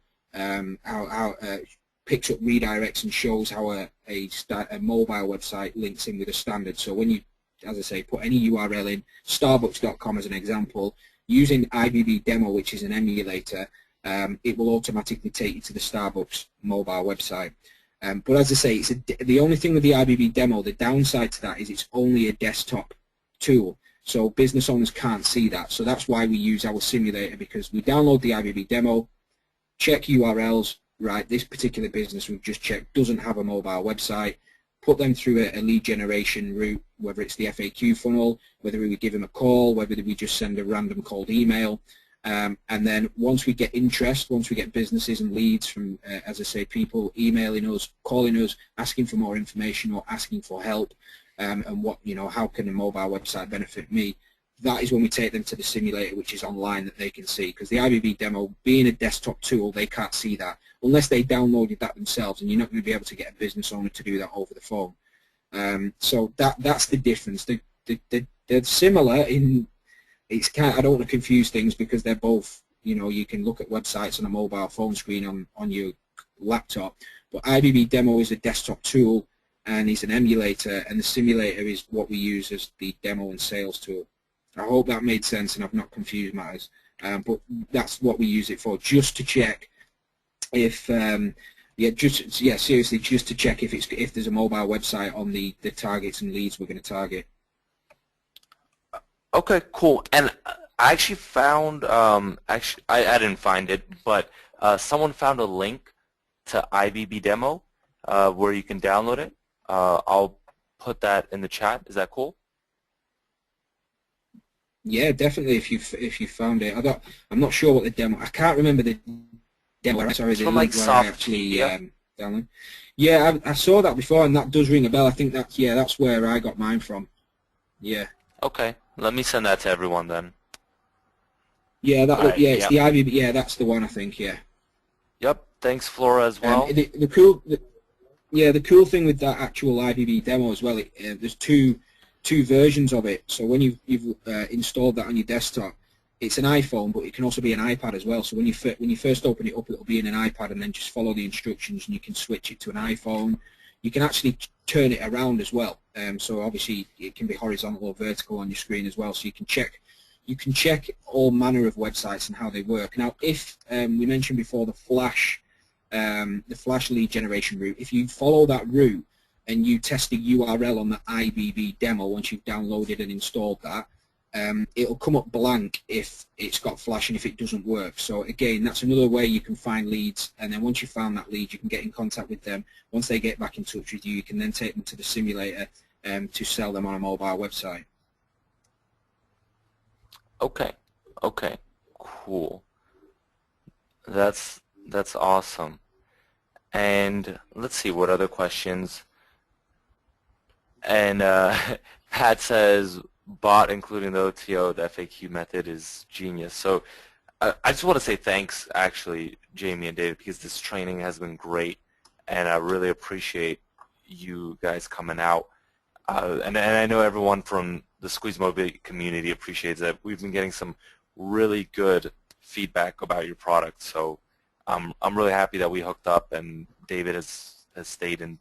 picks up redirects and shows how a mobile website links in with a standard. So when you, as I say, put any URL in, starbucks.com as an example, using IBB Demo, which is an emulator, it will automatically take you to the Starbucks mobile website. But as I say, the only thing with the IBB Demo, the downside to that is it's only a desktop tool. So business owners can't see that. So that's why we use our simulator, because we download the IBB Demo, check URLs, right, this particular business we've just checked doesn't have a mobile website, put them through a lead generation route, whether it's the FAQ funnel, whether we give them a call, whether we just send a random cold email, and then once we get interest, once we get businesses and leads from, as I say, people emailing us, calling us, asking for more information or asking for help, and what, how can a mobile website benefit me, that is when we take them to the simulator, which is online, that they can see. Because the IBB Demo, being a desktop tool, they can't see that unless they downloaded that themselves, and you're not going to be able to get a business owner to do that over the phone. So that's the difference. They're similar in, it's kind of, I don't want to confuse things, because they're both, you can look at websites on a mobile phone screen on your laptop, but IBB Demo is a desktop tool and is an emulator, and the simulator is what we use as the demo and sales tool. I hope that made sense and I've not confused matters, but that's what we use it for, just to check if seriously, just to check if there's a mobile website on the targets and leads we're going to target. Okay, cool. And I actually found, I didn't find it, but someone found a link to IBB Demo where you can download it. I'll put that in the chat. Is that cool? Yeah, definitely. If you found it, I'm not sure what the demo. I can't remember the demo. Sorry, the link where I actually download. Yeah, I saw that before, and that does ring a bell. I think that's where I got mine from. Yeah. Okay, let me send that to everyone then. Yeah, it's the IBB. Yeah, that's the one, I think. Yeah. Yep. Thanks, Flora, as well. The cool thing with that actual IBB Demo as well, there's two versions of it. So when you've installed that on your desktop, it's an iPhone, but it can also be an iPad as well. So when you first open it up, it'll be in an iPad, and then just follow the instructions, and you can switch it to an iPhone. You can actually turn it around as well. So obviously it can be horizontal or vertical on your screen as well. So you can check all manner of websites and how they work. Now, if we mentioned before the flash lead generation route, if you follow that route and you test the URL on the IBB Demo once you've downloaded and installed that, it'll come up blank if it's got flash and if it doesn't work. So again, that's another way you can find leads, and then once you've found that lead, you can get in contact with them. Once they get back in touch with you, you can then take them to the simulator to sell them on a mobile website. Okay, cool. That's awesome. And let's see what other questions. And Pat says, bot including the OTO, the FAQ method is genius. So I just want to say thanks, actually, Jamie and David, because this training has been great, and I really appreciate you guys coming out. And I know everyone from the Squeeze Mobility community appreciates that. We've been getting some really good feedback about your product, so I'm really happy that we hooked up, and David has stayed in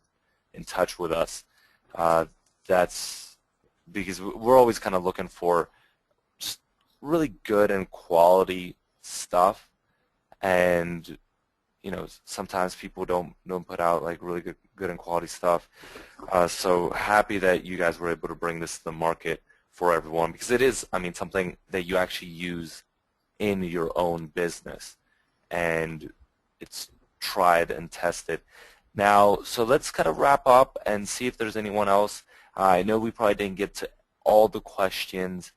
touch with us. That's because we're always kind of looking for just really good and quality stuff, and sometimes people don't put out like really good and quality stuff. So happy that you guys were able to bring this to the market for everyone, because it is, I mean, something that you actually use in your own business, and it's tried and tested. Now, so let's kind of wrap up and see if there's anyone else. I know we probably didn't get to all the questions.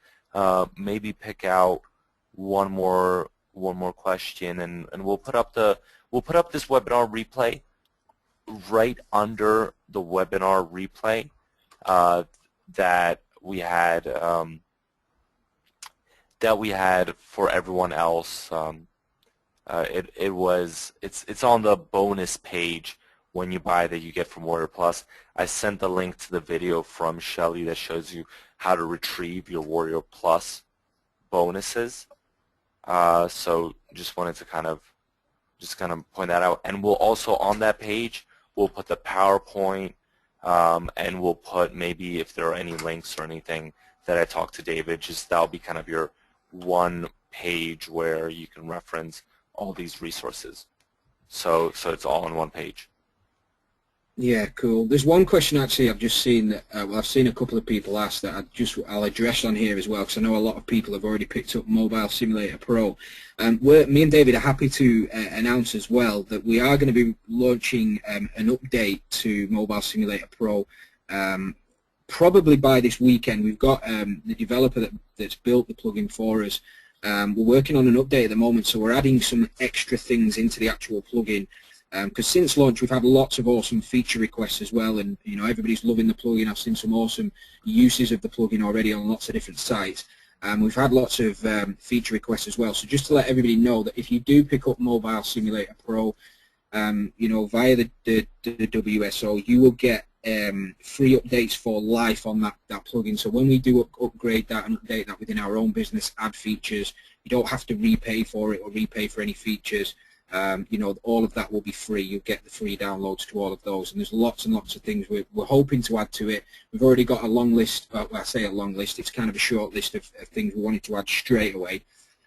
Maybe pick out one more question, and we'll put up this webinar replay right under the webinar replay that we had for everyone else. It's on the bonus page when you buy that you get from Warrior Plus. I sent the link to the video from Shelly that shows you how to retrieve your Warrior Plus bonuses. So just wanted to kind of point that out. And we'll also, on that page, we'll put the PowerPoint, and we'll put maybe if there are any links or anything that I talked to David, just that'll be kind of your one page where you can reference all these resources. So it's all on one page. Yeah, cool. There's one question actually I've just seen that, I've seen a couple of people ask that I'll address on here as well, because I know a lot of people have already picked up Mobile Simulator Pro. Me and David are happy to announce as well that we are going to be launching an update to Mobile Simulator Pro probably by this weekend. We've got the developer that's built the plugin for us. We're working on an update at the moment, so we're adding some extra things into the actual plugin. Because since launch we've had lots of awesome feature requests as well, and everybody's loving the plugin. I've seen some awesome uses of the plugin already on lots of different sites. We've had lots of feature requests as well. So just to let everybody know that if you do pick up Mobile Simulator Pro, via the WSO, you will get free updates for life on that plugin. So when we do upgrade that and update that within our own business, add features, you don't have to repay for it or repay for any features. All of that will be free. You'll get the free downloads to all of those, and there's lots and lots of things we're hoping to add to it. We've already got a long list. Well, I say a long list. It's kind of a short list of things we wanted to add straight away,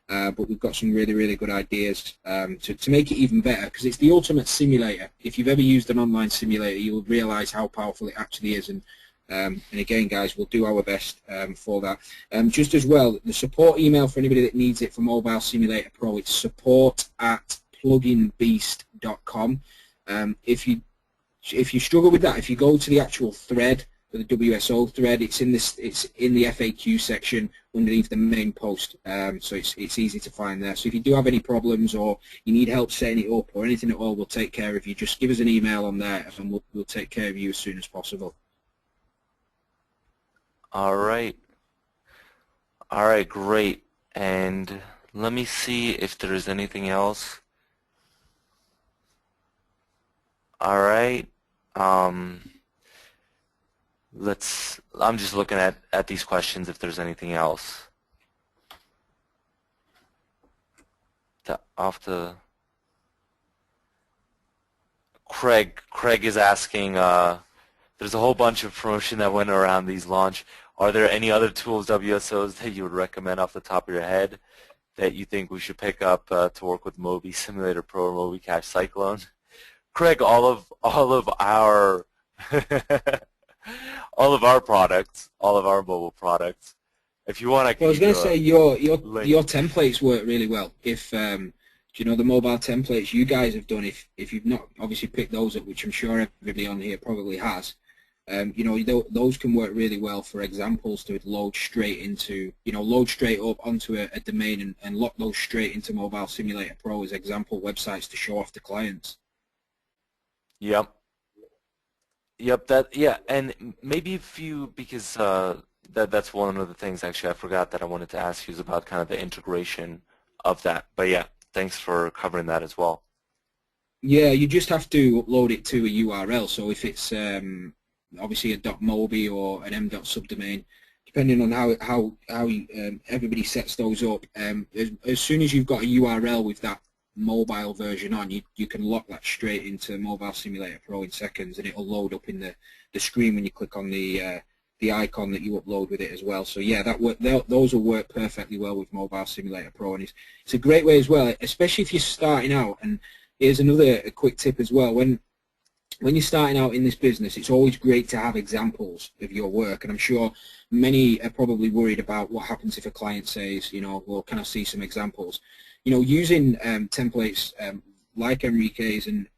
but we've got some really, really good ideas to make it even better, because it's the ultimate simulator. If you've ever used an online simulator, you'll realize how powerful it actually is, and again, guys, we'll do our best for that. Just as well, the support email for anybody that needs it for Mobile Simulator Pro, it's support@pluginbeast.com. If you struggle with that, if you go to the actual thread, the WSO thread, it's in the FAQ section underneath the main post, so it's easy to find there. So if you do have any problems or you need help setting it up or anything at all, we'll take care of you. Just give us an email on there, and we'll take care of you as soon as possible. All right, great. And let me see if there's anything else. All right. I'm just looking at these questions if there's anything else. Craig is asking, there's a whole bunch of promotion that went around these launch. Are there any other tools, WSOs, that you would recommend off the top of your head that you think we should pick up to work with Mobi Simulator Pro or Mobi Cache Cyclone? Craig, all of our all of our products, all of our mobile products. If you want, I can. Well, I was going to say your templates work really well. If do you know the mobile templates you guys have done? If you've not obviously picked those up, which I'm sure everybody on here probably has, those can work really well for examples to load straight into, load straight up onto a domain and lock those straight into Mobile Simulator Pro as example websites to show off to clients. Yep. And maybe if you, because that's one of the things actually I forgot that I wanted to ask you is about kind of the integration of that. But yeah, thanks for covering that as well. Yeah, you just have to upload it to a URL. So if it's obviously a .mobi or an m.subdomain, depending on how everybody sets those up, as soon as you've got a URL with that mobile version on, you can lock that straight into Mobile Simulator Pro in seconds, and it'll load up in the screen when you click on the the icon that you upload with it as well. So yeah, those will work perfectly well with Mobile Simulator Pro, and it's a great way as well, especially if you're starting out. And here's another quick tip as well: when you're starting out in this business, it's always great to have examples of your work. And I'm sure many are probably worried about what happens if a client says, you know, well, can I see some examples? You know, using templates like Enrique's and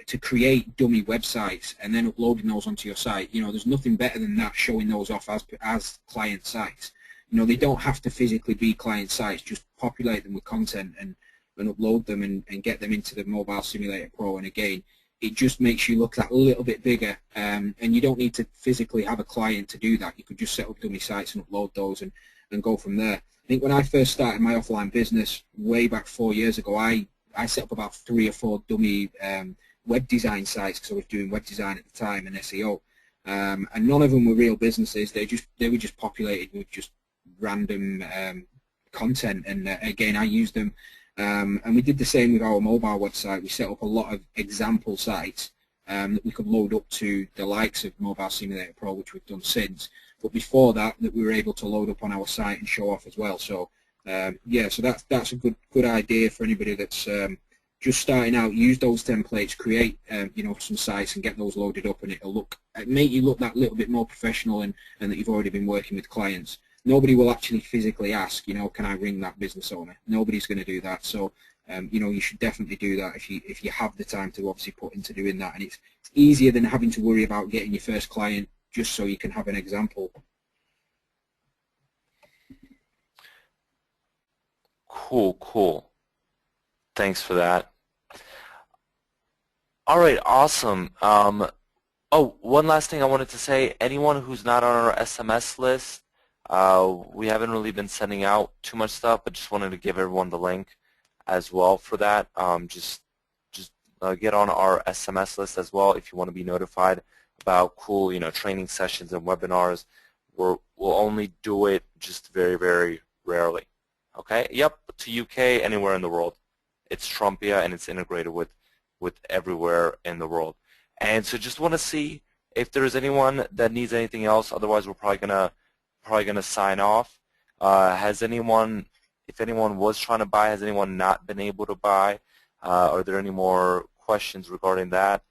to create dummy websites and then uploading those onto your site. You know, there's nothing better than that, showing those off as client sites. You know, they don't have to physically be client sites. Just populate them with content and upload them and get them into the Mobile Simulator Pro. And again, it just makes you look that little bit bigger, and you don't need to physically have a client to do that. You could just set up dummy sites and upload those and go from there. I think when I first started my offline business way back 4 years ago, I set up about 3 or 4 dummy web design sites because I was doing web design at the time and SEO, and none of them were real businesses. They were just populated with just random content, and again, I used them, and we did the same with our mobile website. We set up a lot of example sites that we could load up to the likes of Mobile Simulator Pro, which we've done since. But before that we were able to load up on our site and show off as well. So yeah, so that's a good idea for anybody that's just starting out. Use those templates, create you know, some sites and get those loaded up, and it'll make you look that little bit more professional and that you've already been working with clients. Nobody will actually physically ask, you know, can I ring that business owner? Nobody's going to do that. So you know, you should definitely do that if you have the time to obviously put into doing that. And it's easier than having to worry about getting your first client just so you can have an example. Cool. Thanks for that. All right, awesome. Oh, one last thing I wanted to say. Anyone who's not on our SMS list, we haven't really been sending out too much stuff, but just wanted to give everyone the link as well for that. Just get on our SMS list as well if you want to be notified about cool, you know, training sessions and webinars. We'll only do it just very, very rarely. Okay. Yep. To UK, anywhere in the world. It's Trumpia and it's integrated with everywhere in the world. And so just want to see if there's anyone that needs anything else. Otherwise, we're probably gonna sign off. Has anyone, if anyone was trying to buy, has anyone not been able to buy? Are there any more questions regarding that?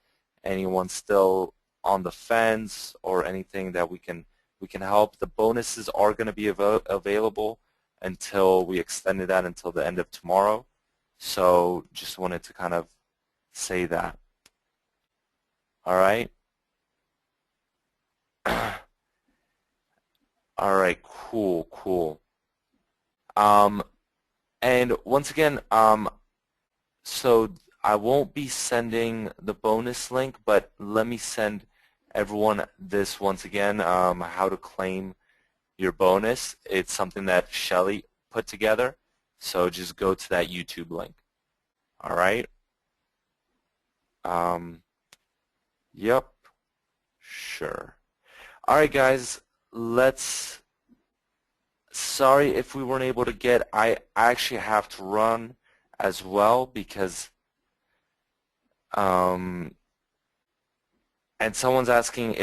Anyone still on the fence or anything that we can help? The bonuses are going to be available until we extended that until the end of tomorrow. So just wanted to kind of say that. All right. All right, cool. And once again, so I won't be sending the bonus link, but let me send everyone this once again, how to claim your bonus. It's something that Shelly put together, so just go to that YouTube link. All right. Yep. Sure. All right, guys. Sorry if we weren't able to get. I actually have to run as well because. And someone's asking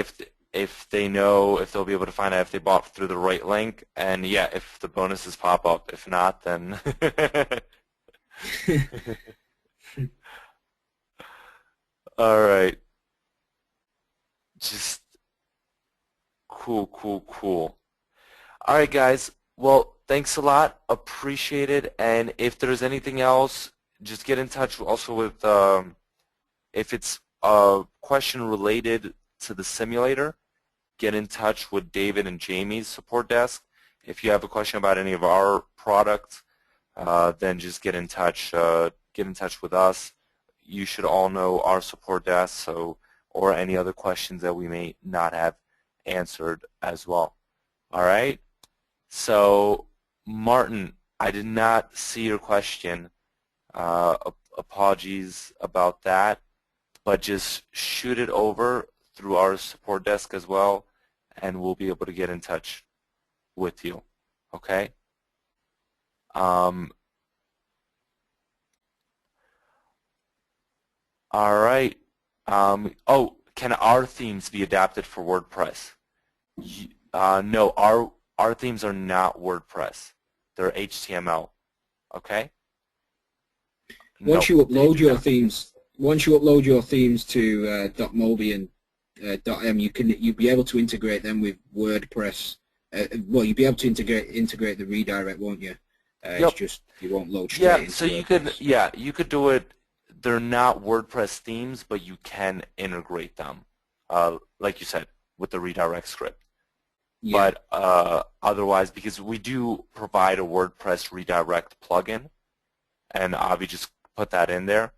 if they know if they'll be able to find out if they bought through the right link, and yeah, if the bonuses pop up. If not, then all right. Just cool. All right, guys. Well, thanks a lot. Appreciate it. And if there's anything else, just get in touch also with if it's a question related to the simulator, get in touch with David and Jamie's support desk. If you have a question about any of our products, then just get in touch with us. You should all know our support desk, so or any other questions that we may not have answered as well. All right. So, Martin, I did not see your question. Apologies about that, but just shoot it over through our support desk as well, and we'll be able to get in touch with you. Okay? All right. Oh, can our themes be adapted for WordPress? No, our themes are not WordPress. They're HTML. Okay. Once you upload your themes, to .mobi and .m, you'll be able to integrate them with WordPress. Well, you'll be able to integrate the redirect, won't you? It's just you won't load straight into so WordPress. you could do it. They're not WordPress themes, but you can integrate them, like you said, with the redirect script. Yeah. But otherwise, because we do provide a WordPress redirect plugin, and Avi just put that in there.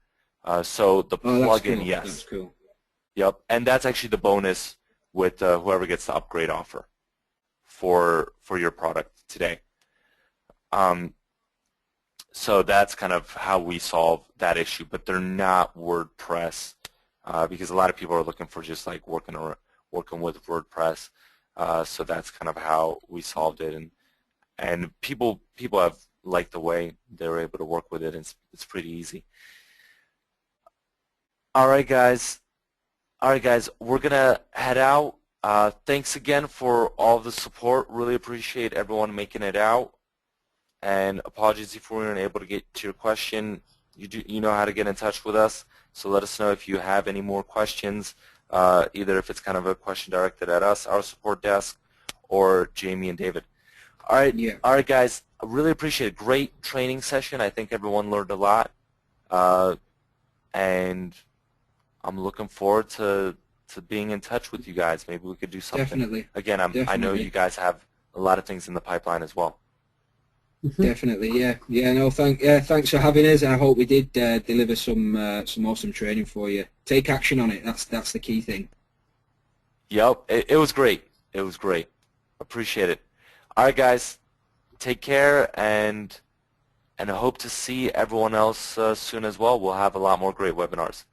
So the plugin, cool. yes. That's cool. Yep, and that's actually the bonus with whoever gets the upgrade offer for your product today. So that's kind of how we solve that issue, but they're not WordPress because a lot of people are looking for just like working with WordPress. So that's kind of how we solved it, and people have liked the way they're able to work with it. And it's pretty easy. All right, guys, we're gonna head out. Thanks again for all the support. Really appreciate everyone making it out. And apologies if we weren't able to get to your question. You know how to get in touch with us. So let us know if you have any more questions, either if it's kind of a question directed at us, our support desk, or Jamie and David. All right, All right, guys. I really appreciate it. Great training session. I think everyone learned a lot, and I'm looking forward to being in touch with you guys. Maybe we could do something. Definitely. Again, I know you guys have a lot of things in the pipeline as well. Definitely, yeah. No, thanks for having us. I hope we did deliver some awesome training for you. Take action on it. That's the key thing. Yep, it was great. It was great. Appreciate it. All right, guys, take care, and I hope to see everyone else soon as well. We'll have a lot more great webinars.